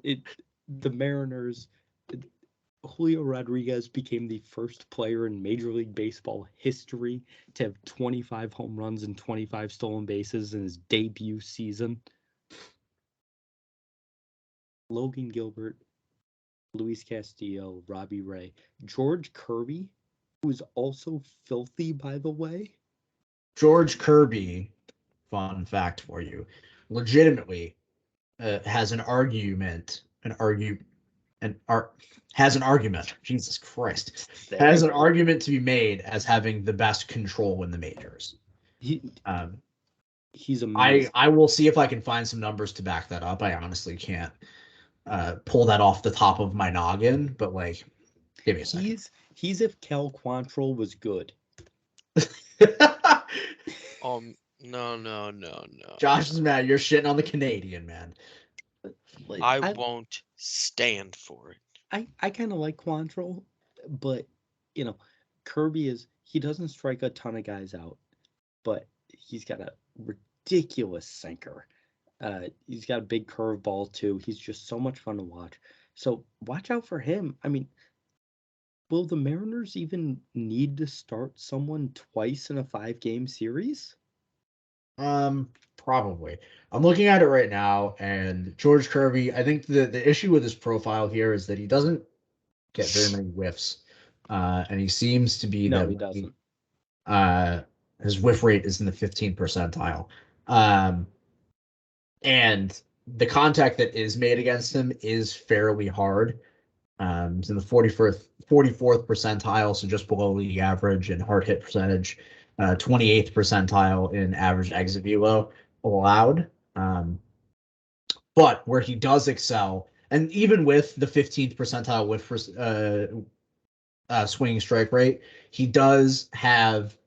The Mariners, Julio Rodriguez became the first player in Major League Baseball history to have 25 home runs and 25 stolen bases in his debut season. Logan Gilbert, Luis Castillo, Robbie Ray, George Kirby, who is also filthy, by the way. George Kirby, fun fact for you, legitimately has an argument. Jesus Christ, has an argument to be made as having the best control in the majors. He's amazing. I will see if I can find some numbers to back that up. I honestly can't pull that off the top of my noggin, but like, give me a second. He's if Cal Quantrill was good. No. Josh is mad. You're shitting on the Canadian, man. Like, I won't stand for it. I kind of like Quantrill, but Kirby he doesn't strike a ton of guys out, but he's got a ridiculous sinker. He's got a big curveball too. He's just so much fun to watch. So watch out for him. I mean, will the Mariners even need to start someone twice in a 5-game series? Probably. I'm looking at it right now, and George Kirby, I think the issue with his profile here is that he doesn't get very many whiffs. And he seems to be he doesn't. His whiff rate is in the 15th percentile. And the contact that is made against him is fairly hard. It's in the 44th percentile, so just below league average in hard hit percentage, 28th percentile in average exit velo allowed. But where he does excel, and even with the 15th percentile with swinging strike rate, he does have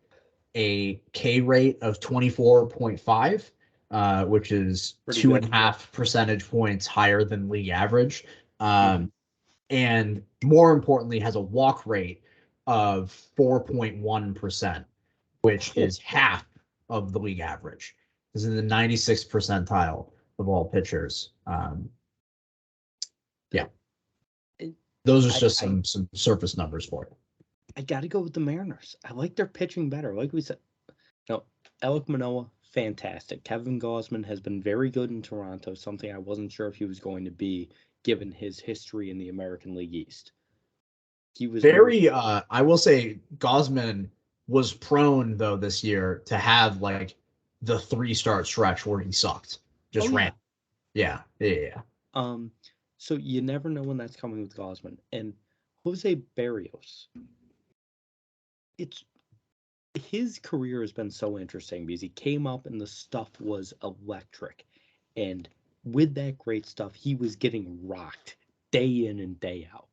a K rate of 24.5, which is 2.5 percentage points higher than league average. And more importantly, has a walk rate of 4.1%, which is half of the league average. This is in the 96th percentile of all pitchers. Yeah. Those are just some surface numbers for it. I got to go with the Mariners. I like their pitching better. Like we said, Alek Manoah, fantastic. Kevin Gausman has been very good in Toronto, something I wasn't sure if he was going to be given his history in the American League East. He was very I will say Gausman was prone though this year to have like the 3-start stretch where he sucked. Just ran. Yeah. So you never know when that's coming with Gausman. And Jose Barrios, his career has been so interesting because he came up and the stuff was electric. And with that great stuff, he was getting rocked day in and day out.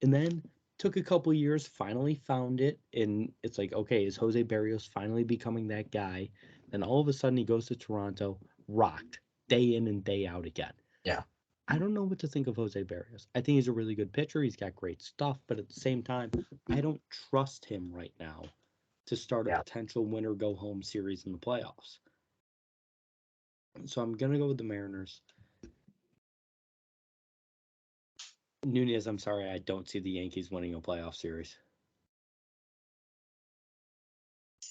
And then took a couple years, finally found it, and it's like, okay, is Jose Barrios finally becoming that guy? Then all of a sudden he goes to Toronto, rocked day in and day out again. Yeah. I don't know what to think of Jose Barrios. I think he's a really good pitcher. He's got great stuff, but at the same time, I don't trust him right now to start a potential winner-go-home series in the playoffs. So I'm going to go with the Mariners. Nunez, I'm sorry, I don't see the Yankees winning a playoff series.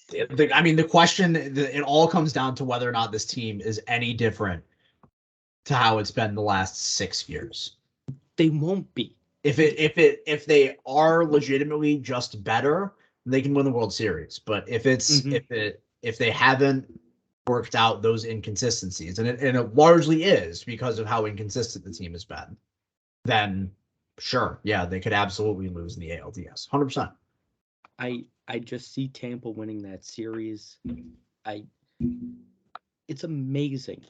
The question, it all comes down to whether or not this team is any different to how it's been the last 6 years. They won't be. If they are legitimately just better, they can win the World Series. But if they haven't worked out those inconsistencies, and it largely is because of how inconsistent the team has been, then sure, yeah, they could absolutely lose in the ALDS, 100%. I just see Tampa winning that series. It's amazing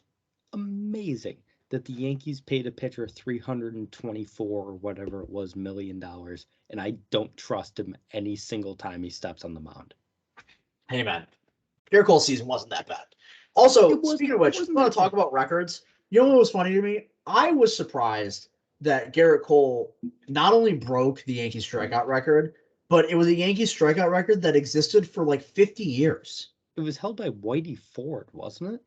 that the Yankees paid a pitcher $324 or whatever it was $1 million, and I don't trust him any single time he steps on the mound. Hey man, Garrett Cole's season wasn't that bad. Also, speaking of which, I want to talk about records. You know what was funny to me? I was surprised that Garrett Cole not only broke the Yankees strikeout record, but it was a Yankees strikeout record that existed for like 50 years. It was held by Whitey Ford, wasn't it?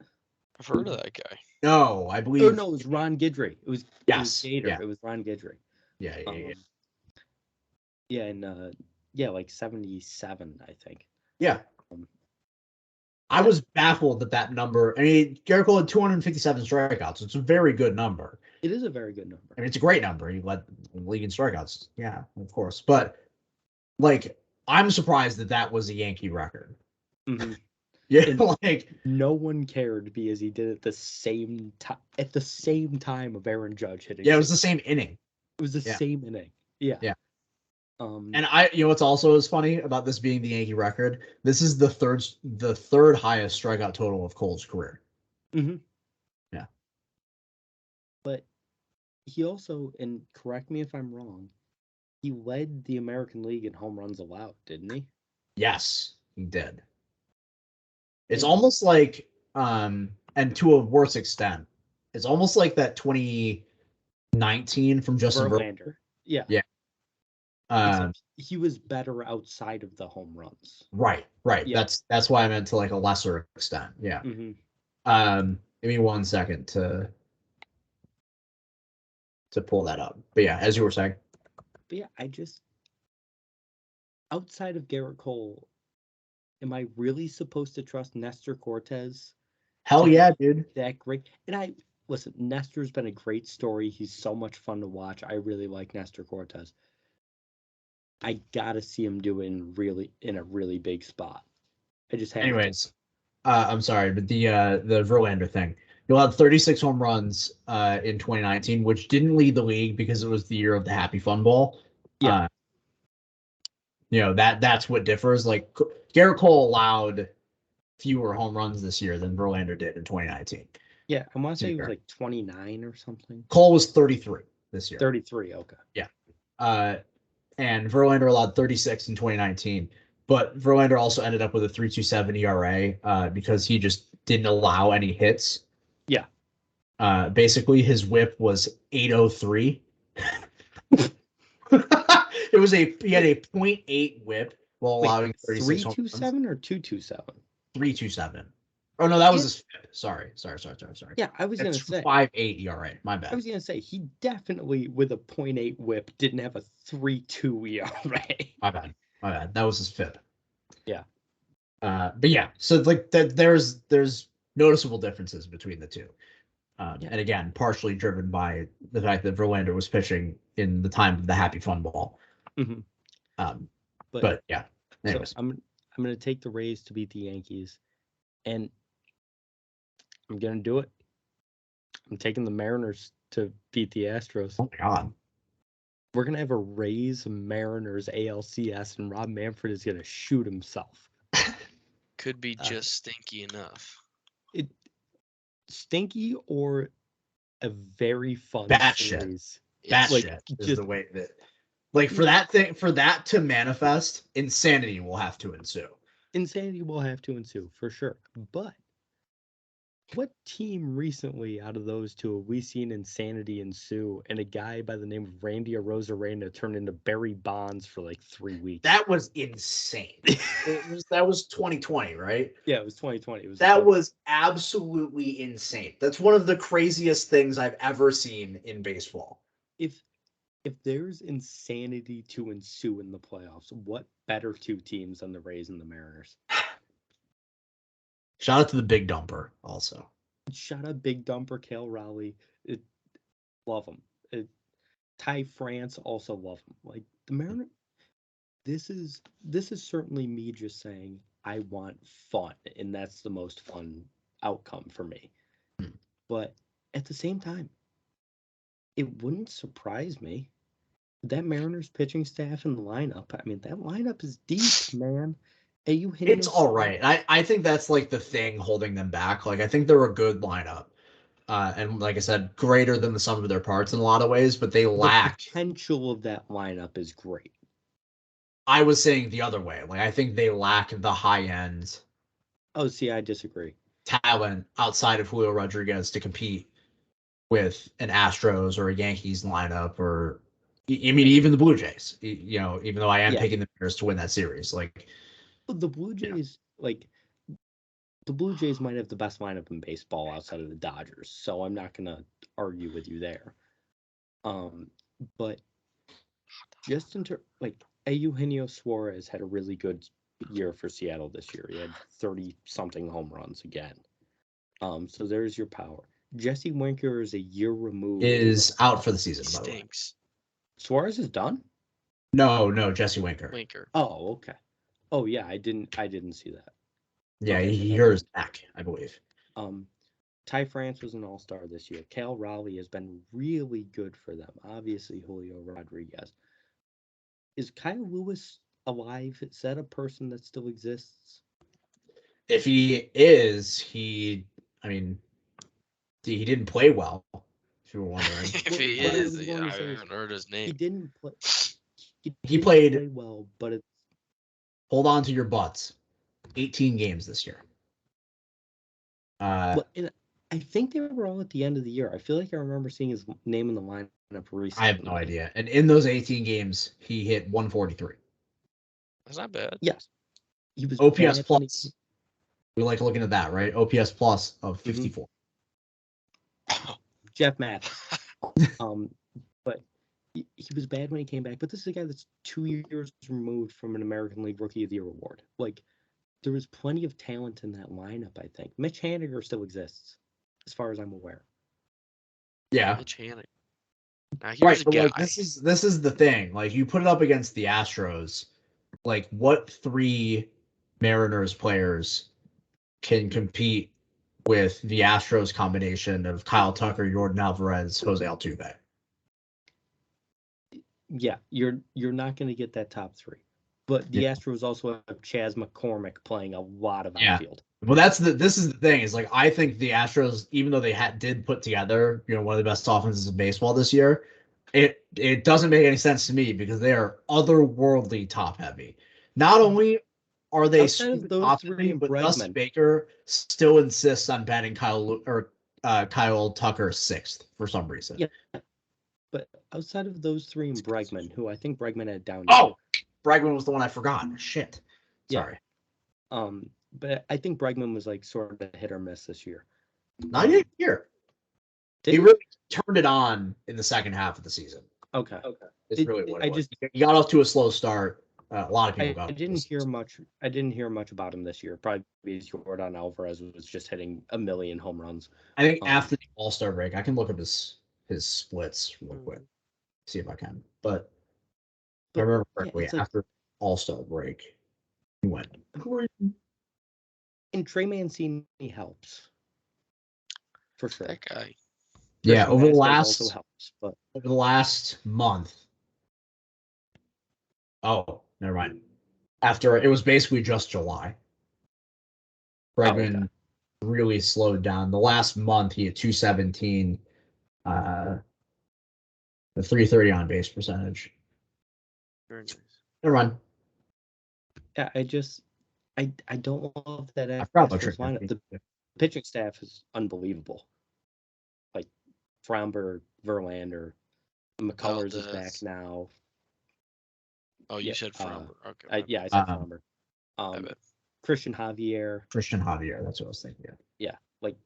I've heard of that guy. No, I believe. Oh no, it was Ron Guidry. It was Gator. Yeah. It was Ron Guidry. Yeah. And like 77, I think. Yeah. I was baffled that number. I mean, Garrett Cole had 257 strikeouts. It's a very good number. It is a very good number. I mean, it's a great number. He led the league in strikeouts. Yeah, of course. But like, I'm surprised that was a Yankee record. Mm-hmm. Yeah, and like no one cared because he did it at the same time of Aaron Judge hitting. Yeah, it was the same inning. It was the same inning. Yeah. And what's also is funny about this being the Yankee record? This is the third highest strikeout total of Cole's career. Mm-hmm. Yeah. But he also, and correct me if I'm wrong, he led the American League in home runs allowed, didn't he? Yes, he did. It's almost like, and to a worse extent, it's almost like that 2019 from Justin Verlander. Yeah. Yeah. Except he was better outside of the home runs. Right. Yeah. That's why I meant to like a lesser extent. Yeah. Mm-hmm. Give me 1 second to pull that up. But yeah, as you were saying. But yeah, outside of Garrett Cole, am I really supposed to trust Nestor Cortez? Hell yeah, dude. That great. And listen, Nestor's been a great story. He's so much fun to watch. I really like Nestor Cortez. I gotta see him do it in a really big spot. I just have. Anyways, I'm sorry, but the Verlander thing. He allowed 36 home runs in 2019, which didn't lead the league because it was the year of the Happy Fun Ball. Yeah. That's what differs. Like Garrett Cole allowed fewer home runs this year than Verlander did in 2019. Yeah, I want to say he was like 29 or something. Cole was 33 this year. 33, okay. Yeah. And Verlander allowed 36 in 2019. But Verlander also ended up with a 3.27 ERA because he just didn't allow any hits. Yeah. Basically, his WHIP was 803. He had a 0.8 WHIP while allowing 36 home runs. 3.27 or 2.27? 3.27. Oh no, that was his FIP. Sorry. Yeah, I was gonna say 5.8 ERA. My bad. I was gonna say he definitely with a 0.8 WHIP didn't have a 3.2 ERA. My bad. That was his FIP. Yeah. But yeah, so like that there's noticeable differences between the two. And again, partially driven by the fact that Verlander was pitching in the time of the Happy Fun Ball. Mm-hmm. But yeah. Anyways. So I'm gonna take the Rays to beat the Yankees, and I'm gonna do it. I'm taking the Mariners to beat the Astros. Oh my God. We're gonna have a Rays Mariners ALCS, and Rob Manfred is gonna shoot himself. Could be just stinky enough. Stinky or a very fun series. Batshit is the way that, like, for that to manifest, insanity will have to ensue. Insanity will have to ensue for sure. But what team recently out of those two have we seen insanity ensue and a guy by the name of Randy Arozarena turned into Barry Bonds for like 3 weeks? That was insane. That was 2020, right? Yeah, it was 2020. That was absolutely insane. That's one of the craziest things I've ever seen in baseball. If there's insanity to ensue in the playoffs, what better two teams than the Rays and the Mariners? Shout out to the Big Dumper also. Shout out Big Dumper, Cale Raleigh. Love him. Ty France, also love him. Like the Mariners, this is certainly me just saying I want fun, and that's the most fun outcome for me. But at the same time, it wouldn't surprise me. That Mariners pitching staff and the lineup, I mean, that lineup is deep, man. It's all right. I think that's like the thing holding them back. Like I think they're a good lineup. And like I said, greater than the sum of their parts in a lot of ways, but they lack. The potential of that lineup is great. I was saying the other way. Like I think they lack the high end. Oh, see, I disagree. Talent outside of Julio Rodriguez to compete with an Astros or a Yankees lineup, or I mean even the Blue Jays. Even though I am picking the Mariners to win that series, like the Blue Jays, the Blue Jays might have the best lineup in baseball outside of the Dodgers, so I'm not gonna argue with you there. But just in terms, Eugenio Suarez had a really good year for Seattle this year. He had 30-something home runs again. So there's your power. Jesse Winker is a year removed. Is out for the season. He stinks. Suarez is done? No, Jesse Winker. Oh, okay. Oh yeah, I didn't see that. Yeah, okay, he hurt his neck, I believe. Ty France was an all-star this year. Cale Raleigh has been really good for them. Obviously, Julio Rodriguez. Is Kyle Lewis alive? Is that a person that still exists? If he is, he didn't play well, if you were wondering. If he What I is, was going to I say is haven't heard his he name. didn't play. He He didn't played- play well, but it's Hold on to your butts. 18 games this year. and I think they were all at the end of the year. I feel like I remember seeing his name in the lineup recently. I have no idea. And in those 18 games, he hit 143. That's not bad. Yes. He was OPS bad when plus. We like looking at that, right? OPS plus of 54. Jeff Mathis. But he was bad when he came back. But this is a guy that's 2 years removed from an American League Rookie of the Year award. Like, there was plenty of talent in that lineup, I think. Mitch Haniger still exists, as far as I'm aware. Yeah. Mitch Haniger. Now here's Right, a but guy. like this is the thing. Like you put it up against the Astros, like what 3 Mariners players can compete with the Astros combination of Kyle Tucker, Jordan Alvarez, Jose Altuve? Yeah, you're not going to get that top 3. But the Yeah. Astros also have Chas McCormick playing a lot of Yeah. outfield. Well, this is the thing is like I think the Astros, even though they did put together one of the best offenses in baseball this year, it doesn't make any sense to me because they are otherworldly top heavy. Not only are they Outside of those top 3 heavy, and but Dusty Bregman. Baker still insists on batting Kyle Tucker 6th for some reason. Yeah. But outside of those 3 and Bregman, who I think Bregman had down. Oh, Bregman was the one I forgot. Shit. Sorry. Yeah. But I think Bregman was like sort of hit or miss this year. Not yet here. Did He really turned it on in the second half of the season. Okay. It's really what it was. just He got off to a slow start. A lot of people got. I didn't hear much about him this year. Probably because Jordan Alvarez was just hitting a million home runs. I think after the All-Star break, I can look up his splits real quick, see if I can. But if I remember correctly, after All-Star break, he went. And Trey Mancini helps for sure. That guy. Yeah, Christian over the Vasquez also helps, but over the last month. Oh, never mind. After it was basically just July. Bregman really slowed down. The last month he had 217, the 330 on base percentage. Very nice. Never mind. yeah, I don't love that Astros lineup. The pitching staff is unbelievable. Like Fromberg, Verlander, McCullers is back now. Oh, you said Fromberg. Okay. I said Fromberg. I bet. Christian Javier, that's what I was thinking. Yeah, like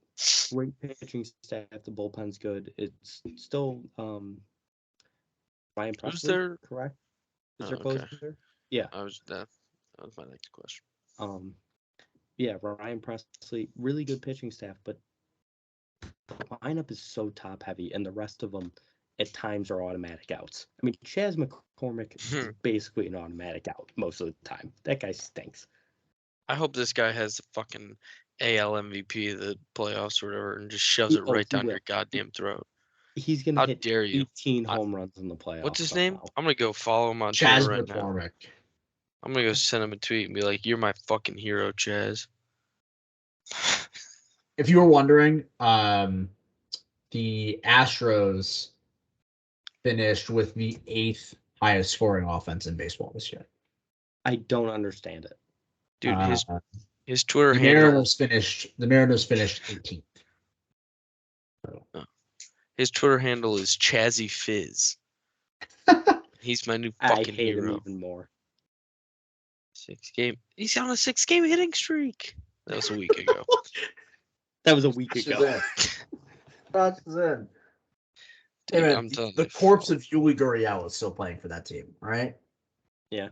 great pitching staff. The bullpen's good. It's still Ryan Presley. Who's there? Correct? Is Oh, there okay. closer? Yeah. That was my next question. Yeah, Ryan Presley, really good pitching staff, but the lineup is so top heavy, and the rest of them at times are automatic outs. I mean, Chas McCormick is basically an automatic out most of the time. That guy stinks. I hope this guy has the fucking AL MVP of the playoffs or whatever and just shoves it right down your goddamn throat. He's going to hit dare you. 18 home runs in the playoffs. What's his name? I'm going to go follow him on Chas Twitter right McCormick. now. I'm going to go send him a tweet and be like, you're my fucking hero, Chaz. If you were wondering, the Astros finished with the 8th highest scoring offense in baseball this year. I don't understand it. Dude, his Twitter the handle. The Mariners finished 18th. His Twitter handle is Chazzy Fizz. He's my new fucking I hate hero. him even more. 6 game. He's on a 6-game hitting streak. That was a week ago. That was a week ago. That's it. Dude, Hey, man, I'm telling the you. corpse of Yuli Gurriel is still playing for that team, right? Yeah.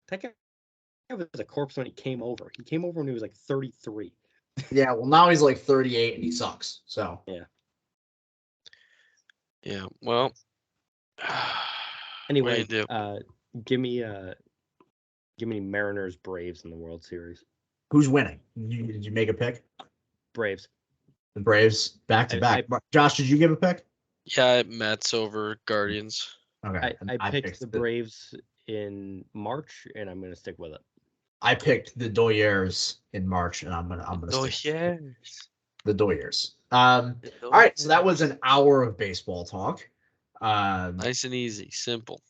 That guy was a corpse when he came over. He came over when he was like 33. Yeah, well, now he's like 38 and he sucks. So yeah. Yeah. Well. Anyway, what do you do? give me Mariners Braves in the World Series. Who's winning? Did you make a pick? Braves. The Braves back to back. Josh, did you give a pick? Yeah, Mets over Guardians. Okay. I picked the Braves in March, and I'm going to stick with it. I picked the Doyers in March, and I'm gonna stick the Doyers. All right, so that was an hour of baseball talk. Nice and easy, simple.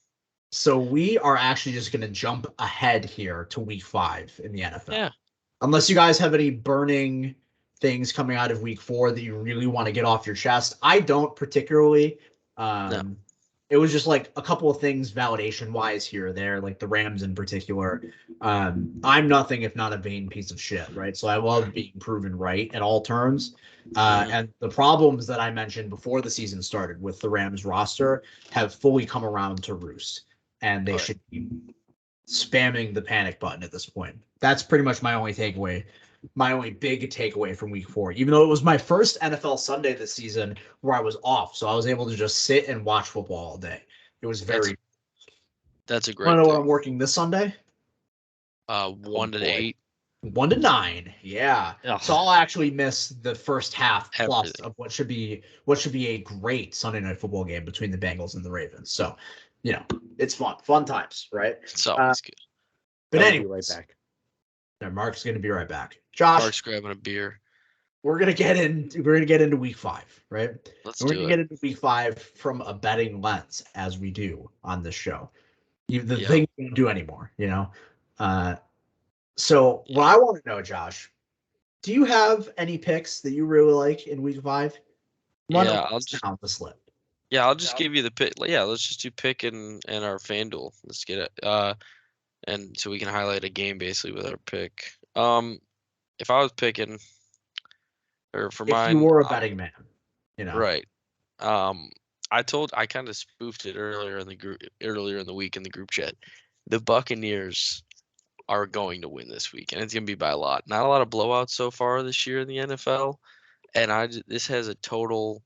So we are actually just gonna jump ahead here to Week 5 in the NFL. Yeah. Unless you guys have any burning things coming out of Week 4 that you really want to get off your chest. I don't particularly. No. It was just like a couple of things validation wise here or there, like the Rams in particular. I'm nothing if not a vain piece of shit, right? So I love being proven right at all turns. And the problems that I mentioned before the season started with the Rams roster have fully come around to roost, and they should be spamming the panic button at this point. That's pretty much my only takeaway. My only big takeaway from Week 4, even though it was my first NFL Sunday this season where I was off, so I was able to just sit and watch football all day. It was very. That's a great. I know what I'm working this Sunday. 1 to 8. 1 to 9. Yeah. Ugh. So I'll actually miss the first half plus Everything. of what should be a great Sunday night football game between the Bengals and the Ravens. So, it's fun times, right? It's always good. But I'll anyway, be right back. Mark's going to be right back. Josh, Mark's grabbing a beer. We're gonna get into Week 5, right? We're gonna get into Week 5 from a betting lens, as we do on this show. The thing we don't do anymore, So what I want to know, Josh, do you have any picks that you really like in Week 5? I'll just down the slip. Yeah, I'll just give you the pick. Yeah, let's just do pick and our Fanduel. Let's get it. And so we can highlight a game basically with our pick. If I was picking, or for mine, if you were a betting man, right. I kind of spoofed it earlier in the week in the group chat. The Buccaneers are going to win this week, and it's going to be by a lot. Not a lot of blowouts so far this year in the NFL, and this has a total,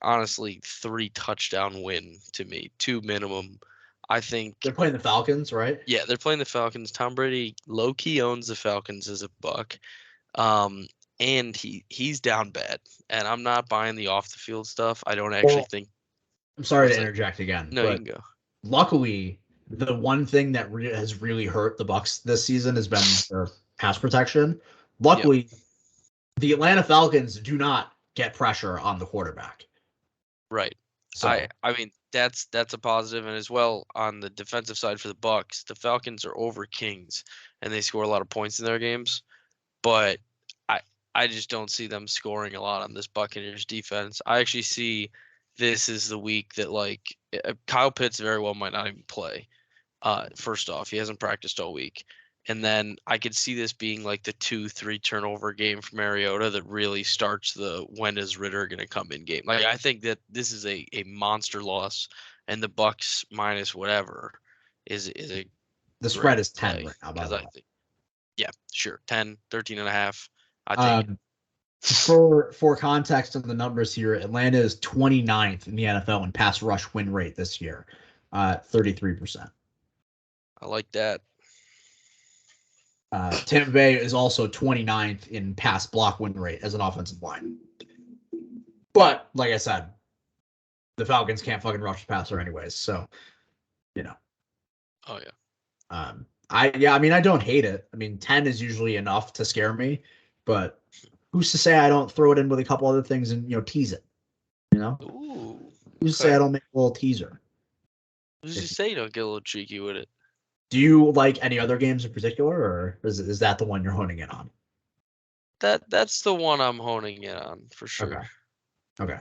honestly, 3 touchdown win to me, 2 minimum. I think they're playing the Falcons, right? Yeah, they're playing the Falcons. Tom Brady low-key owns the Falcons as a buck. And he's down bad. And I'm not buying the off-the-field stuff. I don't actually think... I'm sorry to interject again. No, you can go. Luckily, the one thing that has really hurt the Bucs this season has been their pass protection. Luckily, the Atlanta Falcons do not get pressure on the quarterback. Right. So I mean, that's a positive, and as well on the defensive side for the Bucs, the Falcons are over Kings, and they score a lot of points in their games, but I just don't see them scoring a lot on this Buccaneers defense. I actually see this is the week that Kyle Pitts very well might not even play. First off, he hasn't practiced all week. And then I could see this being like the 2-3 turnover game for Mariota that really starts the when is Ritter going to come in game. I think that this is a monster loss, and the Bucs minus whatever is a the spread is 10 right now, by the way. Yeah, sure. 10, 13.5. I think for context on the numbers here, Atlanta is 29th in the NFL in pass rush win rate this year, 33%. I like that. Tampa Bay is also 29th in pass block win rate as an offensive line. But like I said, the Falcons can't fucking rush the passer anyways, so Oh yeah. I don't hate it. I mean, 10 is usually enough to scare me, but who's to say I don't throw it in with a couple other things and tease it? Ooh. Who's to say I don't make a little teaser? Who's to say you don't get a little cheeky with it? Do you like any other games in particular, or is that the one you're honing in on? That's the one I'm honing in on for sure. Okay.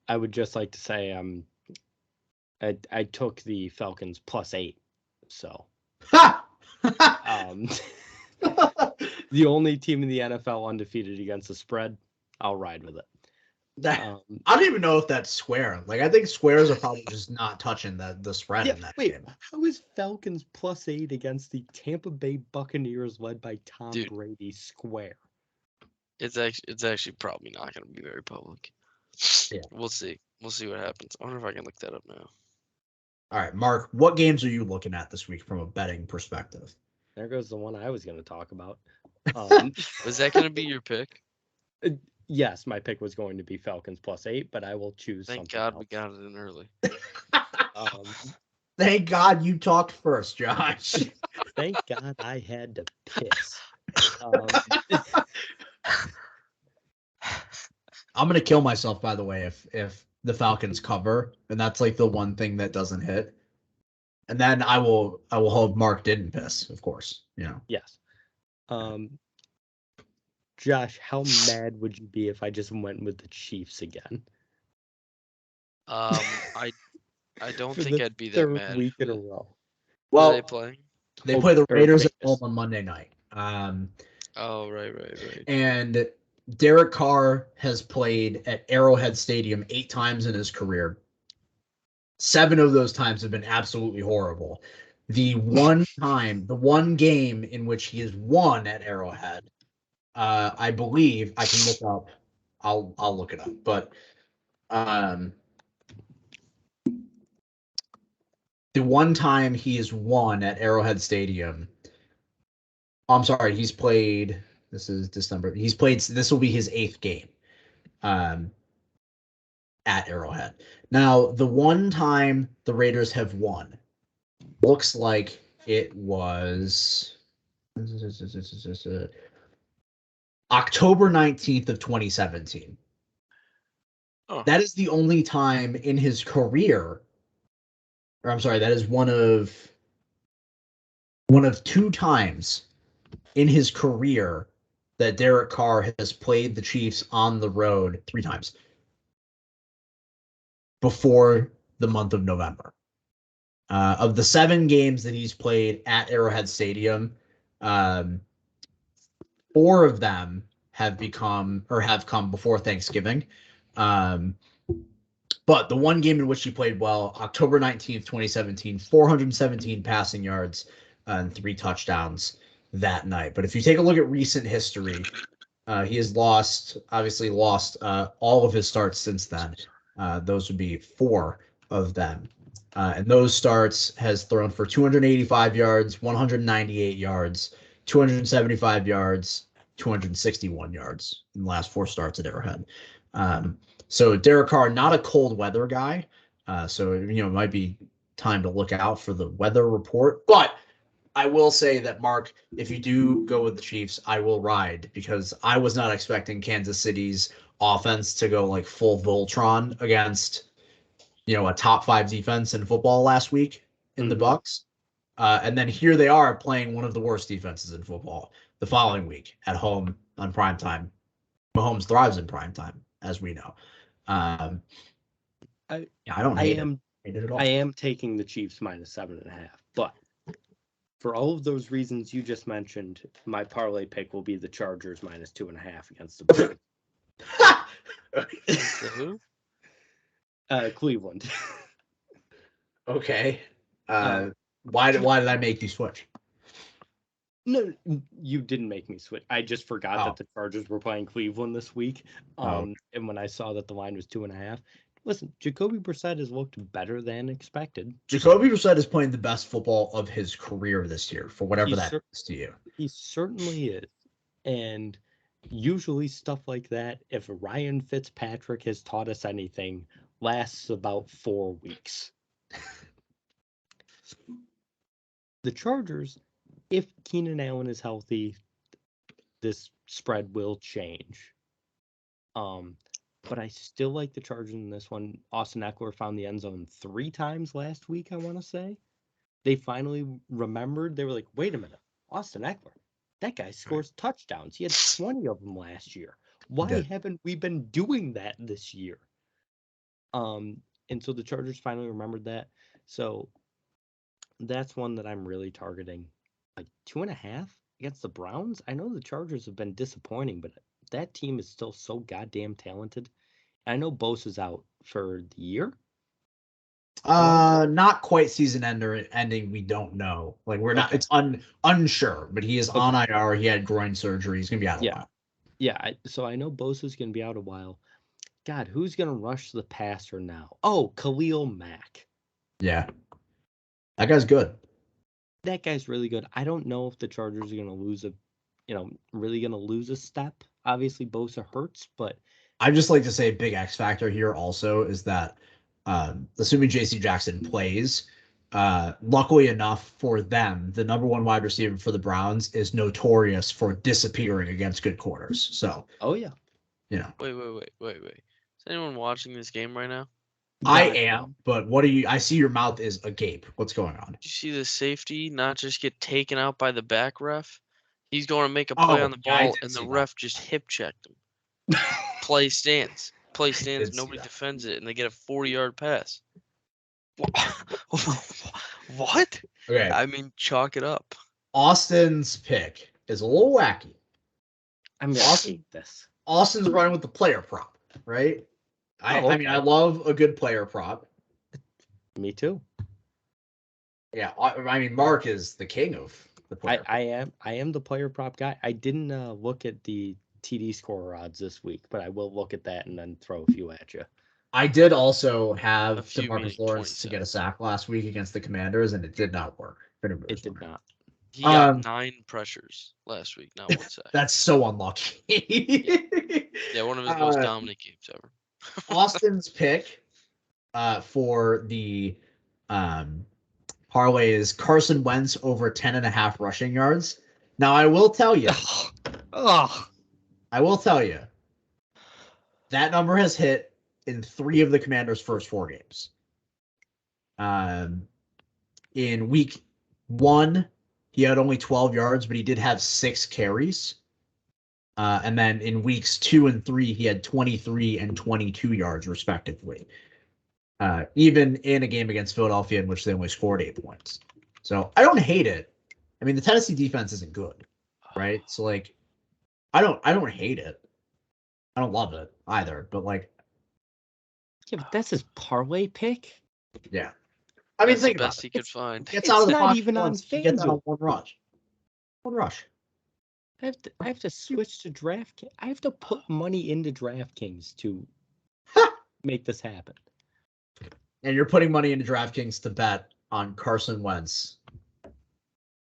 I would just like to say I took the Falcons +8, so the only team in the NFL undefeated against the spread, I'll ride with it. I don't even know if that's square. I think squares are probably just not touching the spread in that game. How is Falcons +8 against the Tampa Bay Buccaneers led by Tom Brady square? It's actually probably not going to be very public. Yeah, we'll see. We'll see what happens. I wonder if I can look that up now. All right, Mark, what games are you looking at this week from a betting perspective? There goes the one I was going to talk about. Was that going to be your pick? Yes, my pick was going to be Falcons +8, but I will choose. Thank God we got it in early. Thank God you talked first, Josh. Thank God I had to piss. I'm gonna kill myself, by the way, if the Falcons cover, and that's like the one thing that doesn't hit. And then I will hope Mark didn't piss, of course. Yes. Josh, how mad would you be if I just went with the Chiefs again? I don't For think the I'd be that third mad. week in a row. Who are Well, they playing? they play the Raiders at home Vegas. on Monday night. Oh, right. And Derek Carr has played at Arrowhead Stadium 8 times in his career. 7 of those times have been absolutely horrible. The one game in which he has won at Arrowhead, I believe I can look up. I'll look it up, but the one time he has won at Arrowhead Stadium. I'm sorry, he's played. This is December. He's played. This will be his 8th game. At Arrowhead. Now, the one time the Raiders have won looks like it was October 19th of 2017. Oh. That is the only time in his career, or I'm sorry, that is one of 2 times in his career that Derek Carr has played the Chiefs on the road 3 times before the month of November. Of the 7 games that he's played at Arrowhead Stadium, 4 of them have come before Thanksgiving. But the one game in which he played well, October 19th, 2017, 417 passing yards and 3 touchdowns that night. But if you take a look at recent history, he has lost all of his starts since then. Those would be 4 of them. And those starts has thrown for 285 yards, 198 yards, 275 yards, 261 yards in the last 4 starts at Arrowhead. So Derek Carr, not a cold weather guy. So it might be time to look out for the weather report. But I will say that, Mark, if you do go with the Chiefs, I will ride, because I was not expecting Kansas City's offense to go like full Voltron against a top 5 defense in football last week in the Bucs. And then here they are playing one of the worst defenses in football the following week at home on primetime. Mahomes thrives in primetime, as we know. I don't hate it at all. I am taking the Chiefs minus 7.5, but for all of those reasons you just mentioned, my parlay pick will be the Chargers minus 2.5 against the Browns. Who? Cleveland. Okay. Why did I make you switch? No, you didn't make me switch. I just forgot that the Chargers were playing Cleveland this week. And when I saw that the line was 2.5, listen, Jacoby Brissett has looked better than expected. Jacoby Brissett is playing the best football of his career this year, for whatever that is to you. He certainly is. And usually stuff like that, if Ryan Fitzpatrick has taught us anything, lasts about 4 weeks. The Chargers, if Keenan Allen is healthy, this spread will change. But I still like the Chargers in this one. Austin Eckler found the end zone 3 times last week, I want to say. They finally remembered. They were like, wait a minute, Austin Eckler, that guy scores touchdowns. He had 20 of them last year. Why haven't we been doing that this year? And so the Chargers finally remembered that. So that's one that I'm really targeting. Like 2.5 against the Browns. I know the Chargers have been disappointing, but that team is still so goddamn talented. I know Bosa's out for the year. Not quite season ending. We don't know. Like we're not. It's unsure. But he is on IR. He had groin surgery. He's gonna be out a while. Yeah. So I know Bosa's gonna be out a while. God, who's gonna rush the passer now? Oh, Khalil Mack. Yeah, that guy's good. That guy's really good. I don't know if the Chargers are gonna lose really gonna lose a step. Obviously, Bosa hurts, but I just like to say a big X factor here also is that assuming J.C. Jackson plays. Luckily enough for them, the number one wide receiver for the Browns is notorious for disappearing against good corners. So, Oh yeah. Wait. Is anyone watching this game right now? I am, but what are you? I see your mouth is agape. What's going on? Did you see the safety not just get taken out by the back ref? He's going to make a play on the ball, and the ref just hip checked him. Play stands. Nobody defends it, and they get a 40-yard pass. What? Okay. I mean, chalk it up. Austin's pick is a little wacky. I'm gonna hate this. Austin's running with the player prop, right? I mean, I love a good player prop. Me too. Yeah, I mean, Mark is the king of the player. I am the player prop guy. I didn't look at the TD scorer odds this week, but I will look at that and then throw a few at you. I did also have DeMarcus Lawrence to get a sack last week against the Commanders, and it did not work. It did not. He got 9 pressures last week, not 1 sack. That's so unlucky. Yeah, one of his most dominant games ever. Austin's pick for the parlay is Carson Wentz over 10.5 rushing yards. Now, I will tell you. I will tell you. That number has hit in 3 of the Commanders' first 4 games. In week 1, he had only 12 yards, but he did have 6 carries. And then in weeks 2 and 3, he had 23 and 22 yards, respectively. Even in a game against Philadelphia in which they only scored 8 points. So I don't hate it. I mean, the Tennessee defense isn't good, right? So like, I don't hate it. I don't love it either, but like, yeah, but that's his parlay pick. Yeah, I mean, think the about best he could find. Gets out of the not pocket even on once, he gets out FanDuel. on one rush. I have to switch to DraftKings. I have to put money into DraftKings to make this happen. And you're putting money into DraftKings to bet on Carson Wentz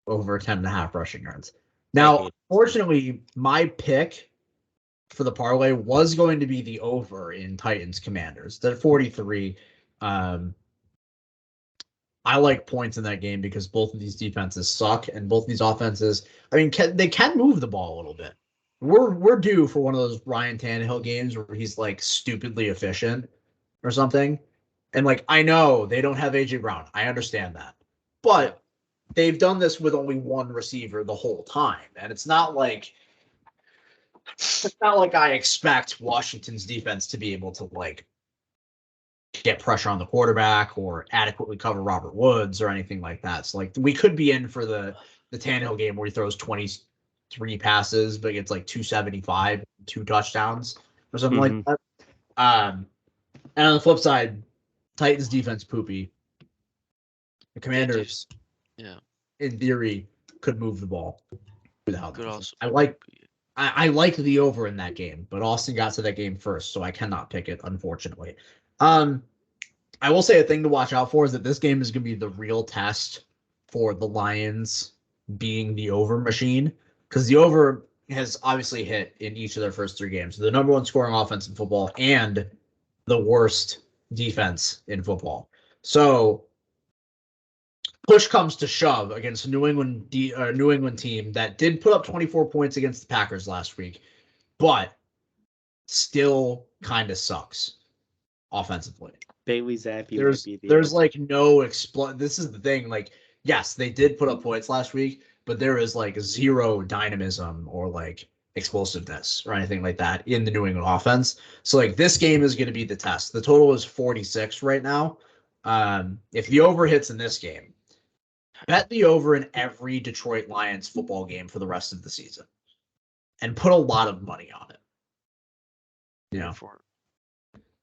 over 10.5 rushing yards. Now, fortunately, my pick for the parlay was going to be the over in Titans Commanders. That 43. I like points in that game because both of these defenses suck and both of these offenses, I mean, they can move the ball a little bit. We're due for one of those Ryan Tannehill games where he's like stupidly efficient or something. And like, I know they don't have AJ Brown. I understand that. But they've done this with only one receiver the whole time. And it's not like I expect Washington's defense to be able to like get pressure on the quarterback or adequately cover Robert Woods or anything like that. So like we could be in for the Tannehill game where he throws 23 passes, but gets like 275, 2 touchdowns or something like that. And on the flip side, Titans defense poopy. The Commanders, in theory, could move the ball. I like the over in that game, but Austin got to that game first, so I cannot pick it, unfortunately. I will say a thing to watch out for is that this game is going to be the real test for the Lions being the over machine, because the over has obviously hit in each of their first 3 games. The number 1 scoring offense in football and the worst defense in football. So push comes to shove against a New England team that did put up 24 points against the Packers last week, but still kind of sucks offensively. Bailey Zappi there's like no this is the thing, like, yes, they did put up points last week, but there is like 0 dynamism or like explosiveness or anything like that in the New England offense. So like this game is going to be the test. The total is 46 right now. If the over hits in this game, bet the over in every Detroit Lions football game for the rest of the season and put a lot of money on it. You know,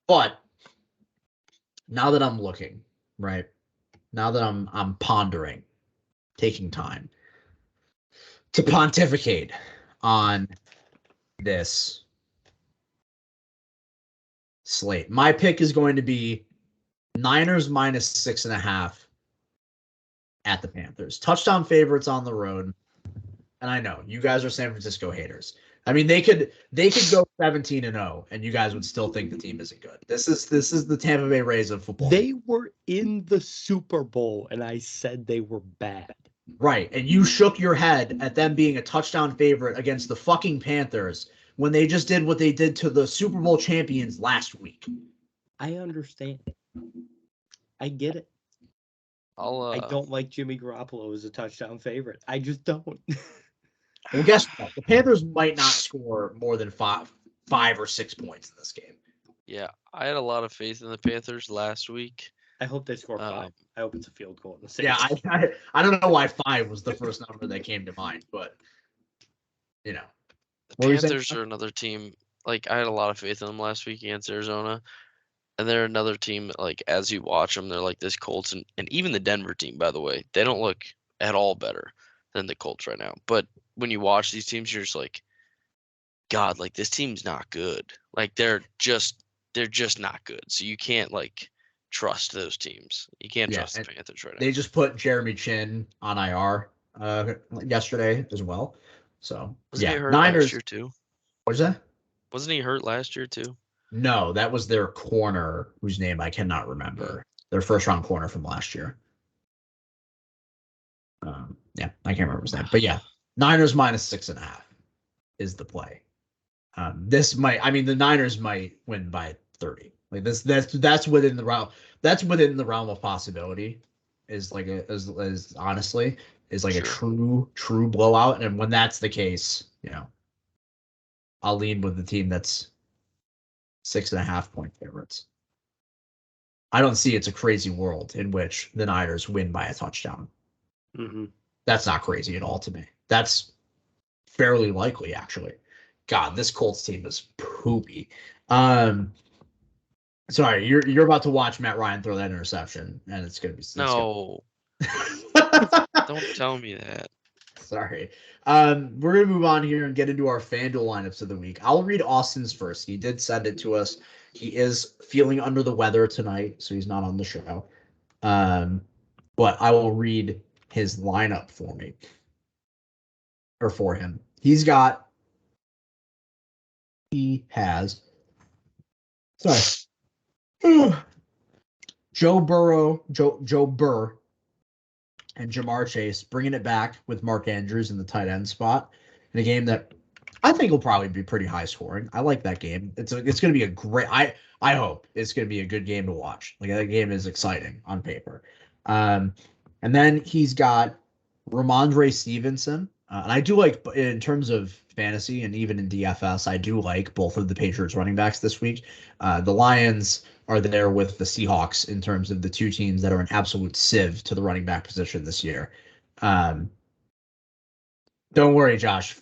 but now that I'm looking, right, now that I'm pondering, taking time to pontificate on this slate, my pick is going to be Niners minus 6.5 at the Panthers. Touchdown favorites on the road. And I know you guys are San Francisco haters. I mean, they could go 17-0, and you guys would still think the team isn't good. This is the Tampa Bay Rays of football. They were in the Super Bowl, and I said they were bad. Right, and you shook your head at them being a touchdown favorite against the fucking Panthers when they just did what they did to the Super Bowl champions last week. I understand. I get it. I don't like Jimmy Garoppolo as a touchdown favorite. I just don't. Well, guess what? The Panthers might not score more than five or 6 points in this game. Yeah, I had a lot of faith in the Panthers last week. I hope they score 5. I hope it's a field goal in the same. Yeah, I don't know why 5 was the first number that came to mind, but you know, the Panthers are another team. Like, I had a lot of faith in them last week against Arizona, and they're another team that, like, as you watch them, they're like this Colts and even the Denver team. By the way, they don't look at all better than the Colts right now. But when you watch these teams, you're just like, God, like, this team's not good. Like, they're just not good. So you can't, like, trust those teams. You can't trust the Panthers right now. They just put Jeremy Chin on IR yesterday as well. So wasn't he hurt last year too? What is that? Wasn't he hurt last year too? No, that was their corner, whose name I cannot remember. Their first round corner from last year. Yeah, I can't remember his name, but yeah, Niners -6.5 is the play. The Niners might win by 30. Like that's within the realm. That's within the realm of possibility. Is like as honestly is like a true blowout. And when that's the case, you know, I'll lean with the team that's 6.5 point favorites. I don't see it's a crazy world in which the Niners win by a touchdown. Mm-hmm. That's not crazy at all to me. That's fairly likely, actually. God, this Colts team is poopy. Sorry, you're about to watch Matt Ryan throw that interception, and it's gonna be no. Don't tell me that. Sorry. We're gonna move on here and get into our FanDuel lineups of the week. I'll read Austin's first. He did send it to us. He is feeling under the weather tonight, so he's not on the show. But I will read his lineup for him. He has Joe Burrow, Joe Burr, and Jamar Chase, bringing it back with Mark Andrews in the tight end spot in a game that I think will probably be pretty high scoring. I like that game. It's going to be a great. I hope it's going to be a good game to watch. Like, that game is exciting on paper. And then he's got Ramondre Stevenson. And I do like, in terms of fantasy and even in DFS, I do like both of the Patriots running backs this week. The Lions are there with the Seahawks in terms of the two teams that are an absolute sieve to the running back position this year. Don't worry, Josh.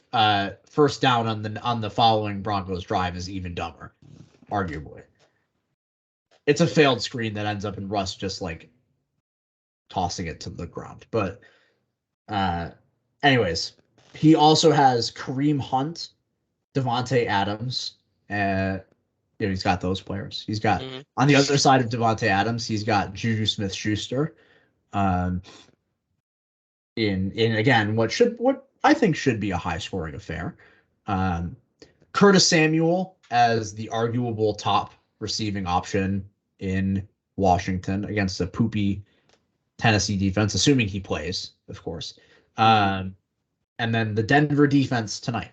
First down on the following Broncos drive is even dumber, arguably. It's a failed screen that ends up in Russ just like tossing it to the ground. But anyways, he also has Kareem Hunt, Devontae Adams. He's got those players. He's got on the other side of Devontae Adams, he's got Juju Smith-Schuster. In again what I think should be a high scoring affair. Curtis Samuel as the arguable top receiving option in Washington against a poopy Tennessee defense, assuming he plays, of course. And then the Denver defense tonight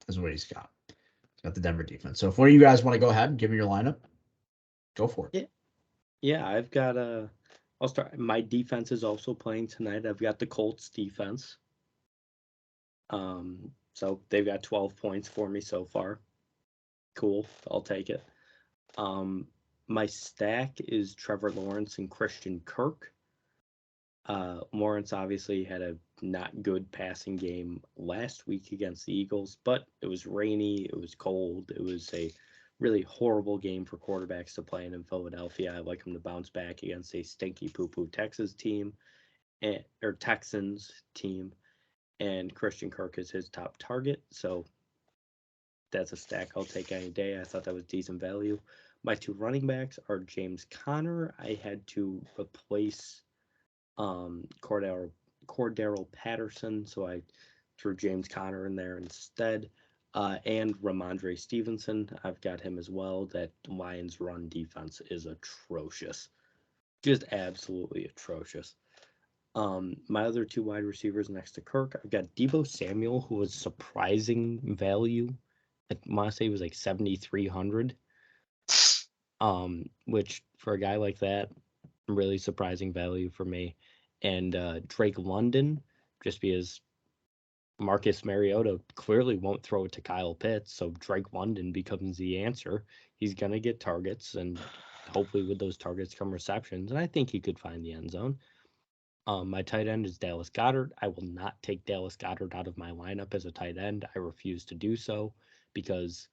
is what he's got. He's got the Denver defense. So if one of you guys want to go ahead and give me your lineup, go for it. Yeah, I've got I'll start. My defense is also playing tonight. I've got the Colts defense. So they've got 12 points for me so far. Cool. I'll take it. My stack is Trevor Lawrence and Christian Kirk. Lawrence obviously had a not good passing game last week against the Eagles, but it was rainy, it was cold, it was a really horrible game for quarterbacks to play in Philadelphia. I like him to bounce back against a stinky poo-poo Texans team, or Texans team, and Christian Kirk is his top target, so that's a stack I'll take any day. I thought that was decent value. My two running backs are James Conner. I had to replace Cordero Patterson, so I threw James Conner in there instead. And Ramondre Stevenson, I've got him as well. That Lions run defense is atrocious. Just absolutely atrocious. My other two wide receivers next to Kirk, I've got Deebo Samuel, who was surprising value. I want to say it was like 7,300. Which for a guy like that, really surprising value for me. And Drake London, just because Marcus Mariota clearly won't throw it to Kyle Pitts, so Drake London becomes the answer. He's gonna get targets, and hopefully with those targets come receptions, and I think he could find the end zone. My tight end is Dallas Goedert. I will not take Dallas Goedert out of my lineup as a tight end. I refuse to do so because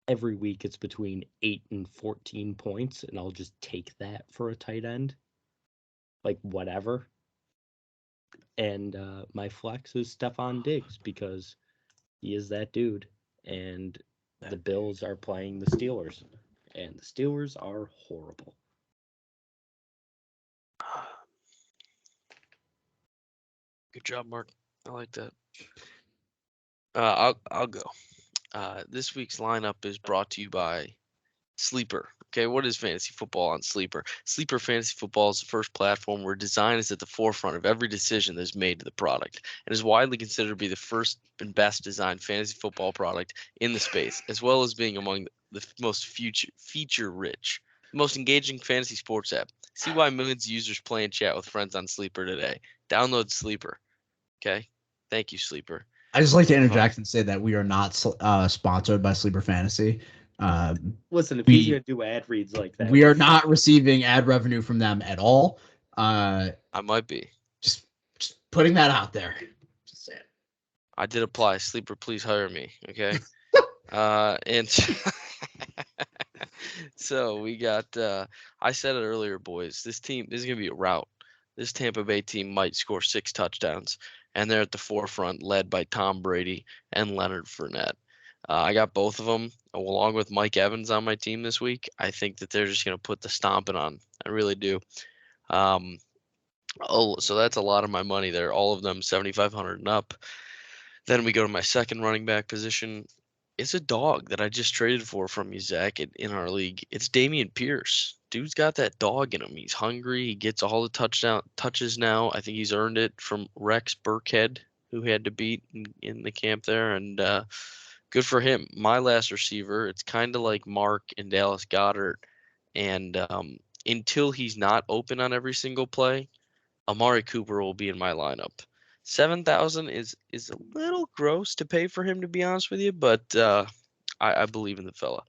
every week it's between 8 and 14 points, and I'll just take that for a tight end. Like, whatever. And my flex is Stephon Diggs because he is that dude. And the Bills are playing the Steelers. And the Steelers are horrible. Good job, Mark. I like that. I'll go. This week's lineup is brought to you by Sleeper. Okay, what is fantasy football on Sleeper? Sleeper Fantasy Football is the first platform where design is at the forefront of every decision that is made to the product, and is widely considered to be the first and best designed fantasy football product in the space, as well as being among the most feature-rich, most engaging fantasy sports app. See why millions of users play and chat with friends on Sleeper today. Download Sleeper. Okay, thank you, Sleeper. I just like to interject and say that we are not sponsored by Sleeper Fantasy. Listen, if he's gonna do ad reads like that, we are not receiving ad revenue from them at all. I might be. Just putting that out there. Just saying. I did apply. Sleeper, please hire me. Okay. And so we got. I said it earlier, boys. This is gonna be a rout. This Tampa Bay team might score 6 touchdowns, and they're at the forefront, led by Tom Brady and Leonard Fournette. I got both of them along with Mike Evans on my team this week. I think that they're just going to put the stomping on. I really do. So that's a lot of my money there. All of them 7,500 and up. Then we go to my second running back position. It's a dog that I just traded for from you, Zach, in our league. It's Dameon Pierce. Dude's got that dog in him. He's hungry. He gets all the touches now. I think he's earned it from Rex Burkhead, who he had to beat in the camp there. And good for him. My last receiver, it's kind of like Mark and Dallas Goedert. And until he's not open on every single play, Amari Cooper will be in my lineup. 7,000 is a little gross to pay for him, to be honest with you, but I believe in the fella.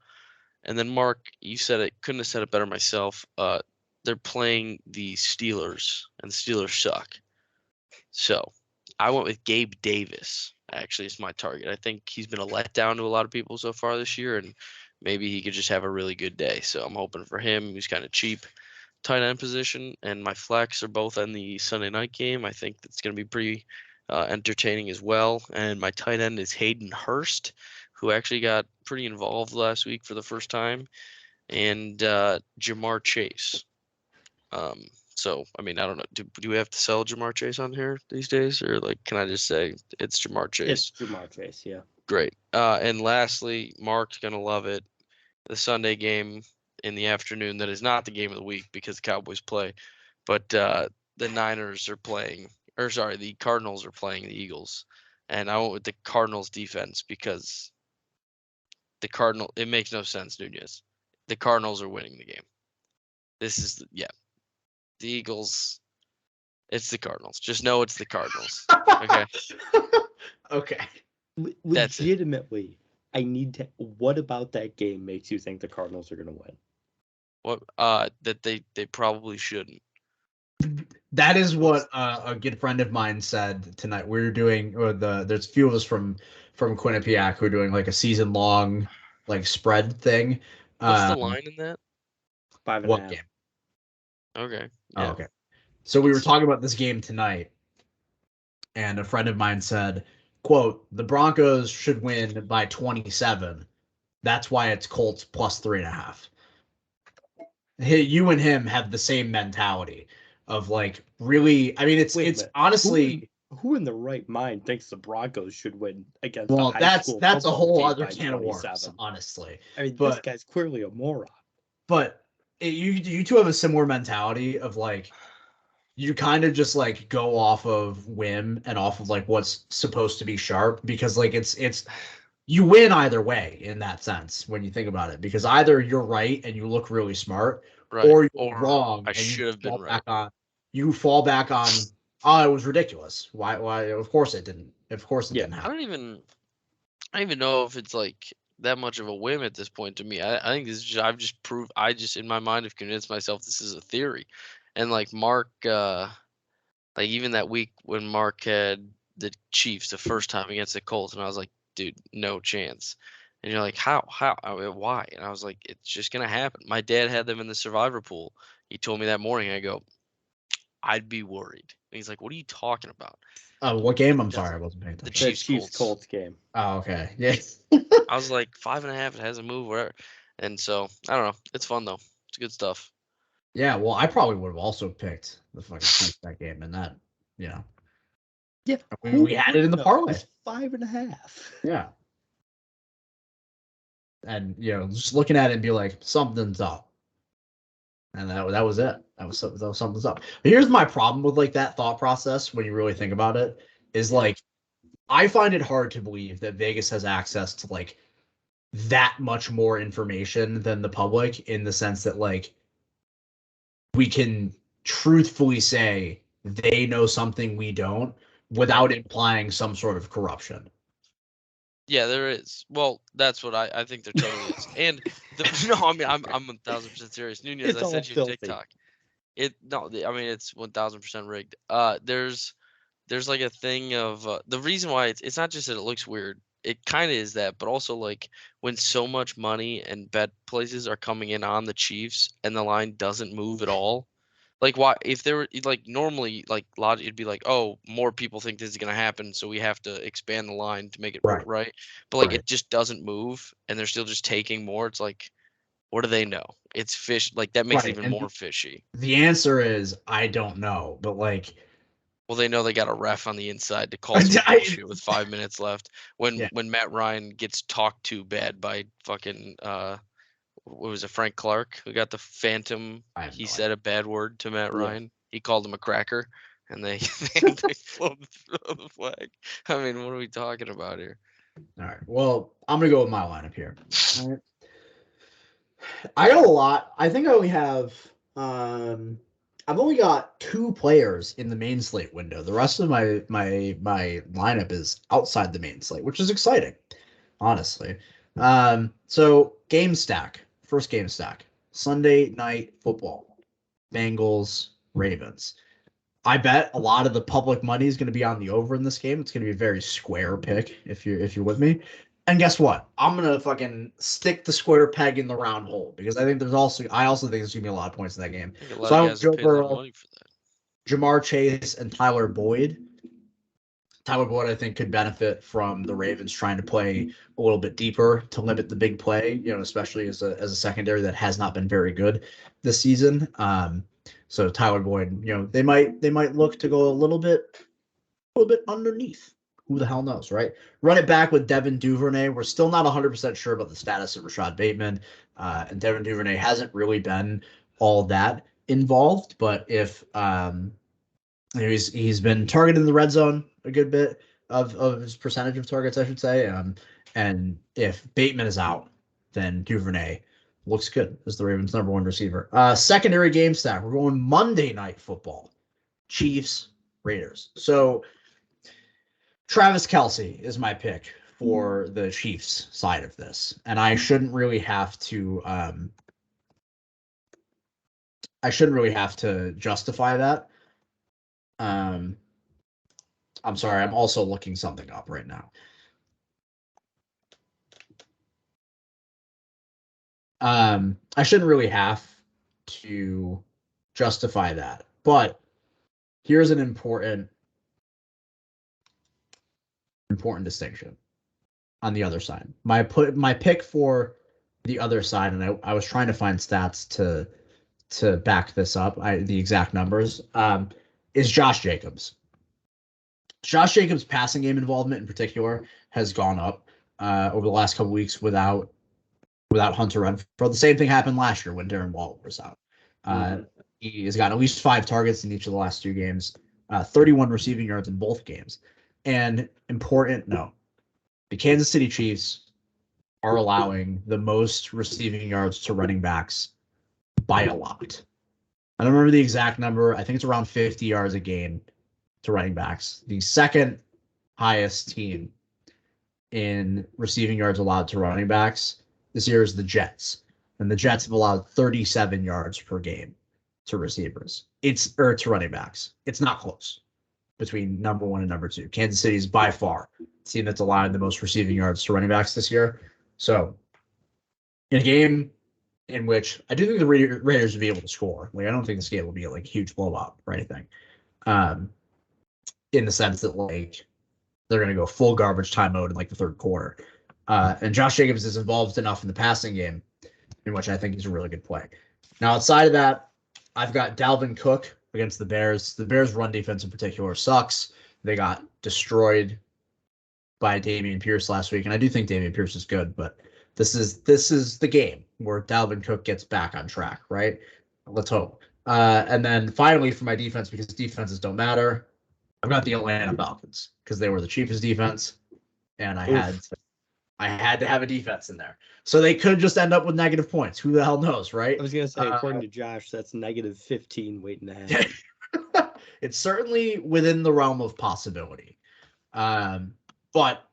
And then Mark, you said it. Couldn't have said it better myself. They're playing the Steelers, and the Steelers suck. So I went with Gabe Davis. Actually, it's my target. I think he's been a letdown to a lot of people so far this year, and maybe he could just have a really good day. So I'm hoping for him. He's kind of cheap. Tight end position and my flex are both on the Sunday night game. I think that's going to be pretty entertaining as well. And my tight end is Hayden Hurst, who actually got pretty involved last week for the first time, and Jamar Chase. So, I mean, I don't know. Do we have to sell Jamar Chase on here these days? Or, like, can I just say it's Jamar Chase? It's Jamar Chase, yeah. Great. And lastly, Mark's going to love it. The Sunday game in the afternoon that is not the game of the week because the Cowboys play. But the Niners are playing – or, sorry, the Cardinals are playing the Eagles. And I went with the Cardinals defense because the Cardinal – it makes no sense, Nunez. The Cardinals are winning the game. This is – yeah. The Eagles, it's the Cardinals. Just know it's the Cardinals. Okay. Okay. Legitimately, I need to. What about that game makes you think the Cardinals are going to win? What? That they probably shouldn't. That is what a good friend of mine said tonight. We're doing, there's a few of us from Quinnipiac who are doing like a season long like spread thing. What's the line in that? 5.5. Game? Okay. Yeah. Yeah. Okay. So we were talking about this game tonight, and a friend of mine said, quote, the Broncos should win by 27. That's why it's Colts plus 3.5. Hey, you and him have the same mentality of like really, I mean, it's honestly Who in the right mind thinks the Broncos should win against Well, a high that's school a football whole team other by can of worms, 27? honestly. I mean, this But guy's clearly a moron. but you two have a similar mentality of like you kind of just like go off of whim and off of like what's supposed to be sharp because like it's you win either way in that sense when you think about it because either you're right and you look really smart Right. or you're Or wrong I and should have been right. You fall back on oh it was ridiculous why of course it didn't Yeah. I happen. don't even know if it's like that much of a whim at this point to me. I think this is just, I just in my mind have convinced myself this is a theory. And like Mark like even that week when Mark had the Chiefs the first time against the Colts and I was like, dude, no chance. And you're like, how? I mean, why? And I was like, it's just gonna happen. My dad had them in the survivor pool. He told me that morning. I go, I'd be worried. And he's like, what are you talking about? What game? I'm sorry, I wasn't paying The attention. The Chiefs Chiefs Colts. Colts game. Oh, okay. Yeah. I was like 5.5. It hasn't moved, whatever. And so I don't know. It's fun though. It's good stuff. Yeah, well, I probably would have also picked the fucking Chiefs that game and that, Yeah. we had it in the parlay. 5.5. Yeah. And just looking at it and be like, something's up. And that was it. That was something's up. But here's my problem with like that thought process when you really think about it, is like I find it hard to believe that Vegas has access to like that much more information than the public in the sense that like we can truthfully say they know something we don't without implying some sort of corruption. Yeah, there is. Well, that's what I think there totally is. And no, I mean I'm 1,000% serious. Nunez, It's I all sent you a filthy. TikTok. I mean it's 1,000% rigged. There's like a thing of the reason why it's not just that it looks weird. It kind of is that, but also like when so much money and bet places are coming in on the Chiefs and the line doesn't move at all. Like why if there were like normally like logic it'd be like, oh, more people think this is gonna happen, so we have to expand the line to make it Right. right. But like Right. it just doesn't move and they're still just taking more. It's like, what do they know? It's fish like that makes it Right, even and more fishy. The answer is I don't know, but like Well, they know they got a ref on the inside to call some bullshit with 5 minutes left. When Matt Ryan gets talked to bad by fucking what was it, Frank Clark, who got the phantom? He said a bad word to Matt Ryan. He called him a cracker, and they they flown the flag. I mean, what are we talking about here? All right. Well, I'm gonna go with my lineup here. All right. I got a lot. I think I only have. I've only got 2 players in the main slate window. The rest of my lineup is outside the main slate, which is exciting, honestly. So game stack. First game stack. Sunday night football. Bengals Ravens. I bet a lot of the public money is going to be on the over in this game. It's going to be a very square pick if you're with me. And guess what? I'm going to fucking stick the square peg in the round hole because I also think there's going to be a lot of points in that game. I think a lot So I of went guys Joe will pay a lot of Burrow, money for that. Jamar Chase, and Tyler Boyd. Tyler Boyd, I think, could benefit from the Ravens trying to play a little bit deeper to limit the big play, especially as a secondary that has not been very good this season. So Tyler Boyd, they might look to go a little bit underneath. Who the hell knows, right? Run it back with Devin Duvernay. We're still not 100% sure about the status of Rashad Bateman, and Devin Duvernay hasn't really been all that involved. But if he's been targeted in the red zone a good bit of his percentage of targets, I should say. And if Bateman is out, then Duvernay looks good as the Ravens' number 1 receiver. Secondary game stack. We're going Monday Night Football. Chiefs, Raiders. So Travis Kelce is my pick for the Chiefs side of this. And I shouldn't really have to justify that. I'm sorry, I'm also looking something up right now. I shouldn't really have to justify that, but here's an important distinction on the other side. My pick for the other side, and I was trying to find stats to back this up. The exact numbers is Josh Jacobs. Josh Jacobs' passing game involvement in particular has gone up over the last couple weeks without Hunter Renfrow. The same thing happened last year when Darren Waller was out. He has gotten at least 5 targets in each of the last 2 games, 31 receiving yards in both games. And important note, the Kansas City Chiefs are allowing the most receiving yards to running backs by a lot. I don't remember the exact number. I think it's around 50 yards a game to running backs. The second highest team in receiving yards allowed to running backs this year is the Jets. And the Jets have allowed 37 yards per game to receivers. To running backs. It's not close between number 1 and number 2. Kansas City is by far the team that's allowed the most receiving yards to running backs this year. So in a game in which I do think the Raiders will be able to score. Like, I don't think this game will be like a huge blowout or anything. In the sense that like they're going to go full garbage time mode in like the third quarter. And Josh Jacobs is involved enough in the passing game in which I think he's a really good play. Now, outside of that, I've got Dalvin Cook against the Bears. The Bears' run defense in particular sucks. They got destroyed by Dameon Pierce last week, and I do think Dameon Pierce is good, but this is the game where Dalvin Cook gets back on track, right? Let's hope. And then finally, for my defense, because defenses don't matter, I've got the Atlanta Falcons because they were the cheapest defense, and I had to have a defense in there. So they could just end up with negative points. Who the hell knows, right? I was going to say, according to Josh, that's negative 15 waiting to happen. It's certainly within the realm of possibility. But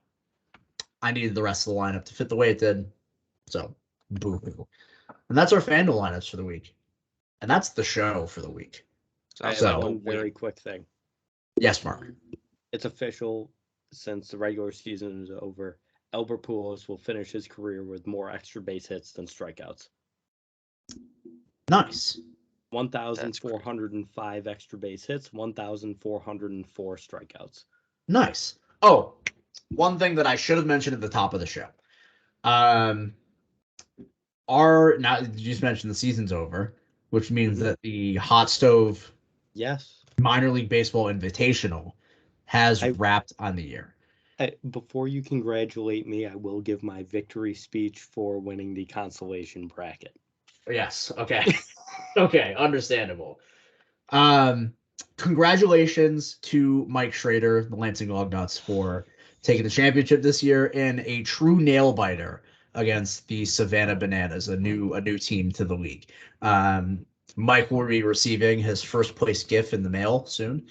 I needed the rest of the lineup to fit the way it did. So, boo-hoo. And that's our Fanduel lineups for the week. And that's the show for the week. I have one very quick thing. Yes, Mark. It's official. Since the regular season is over, Albert Pujols will finish his career with more extra base hits than strikeouts. Nice. 1,405 extra base hits, 1,404 strikeouts. Nice. Oh, one thing that I should have mentioned at the top of the show. Now you just mentioned the season's over, which means that the Hot Stove Minor League Baseball Invitational has wrapped on the year. Before you congratulate me, I will give my victory speech for winning the consolation bracket. Yes. Okay. Okay. Understandable. Congratulations to Mike Schrader, the Lansing Lugnuts, for taking the championship this year in a true nail biter against the Savannah Bananas, a new team to the league. Mike will be receiving his first place gift in the mail soon.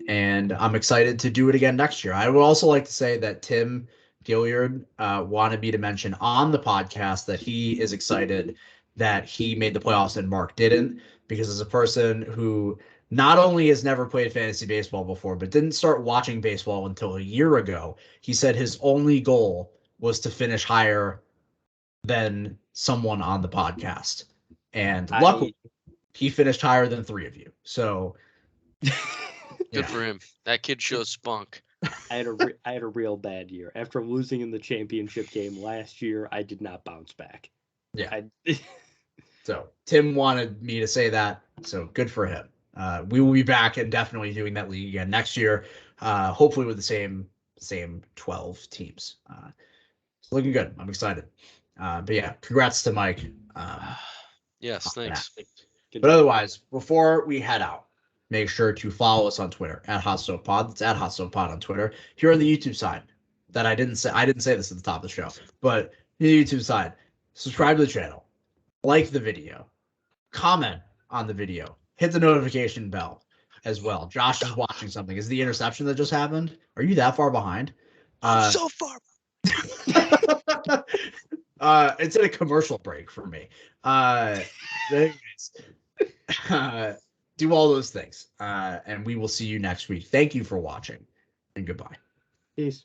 And I'm excited to do it again next year. I would also like to say that Tim Gilliard wanted me to mention on the podcast that he is excited that he made the playoffs and Mark didn't, because as a person who not only has never played fantasy baseball before, but didn't start watching baseball until a year ago, he said his only goal was to finish higher than someone on the podcast. And luckily, he finished higher than 3 of you. So good for him. That kid shows spunk. I had a real bad year. After losing in the championship game last year, I did not bounce back. Yeah. So Tim wanted me to say that. So good for him. We will be back and definitely doing that league again next year. Hopefully with the same 12 teams. It's looking good. I'm excited. But yeah, congrats to Mike. Yes, thanks. But otherwise, before we head out, make sure to follow us on Twitter at Hot Stove Pod. It's at Hot Stove Pod on Twitter. Here on the YouTube side, that I didn't say this at the top of the show, but the YouTube side, subscribe to the channel, like the video, comment on the video, hit the notification bell as well. Josh is watching something. Is the interception that just happened? Are you that far behind? I'm so far. It's in a commercial break for me. Anyways, do all those things. And we will see you next week. Thank you for watching, and goodbye. Peace.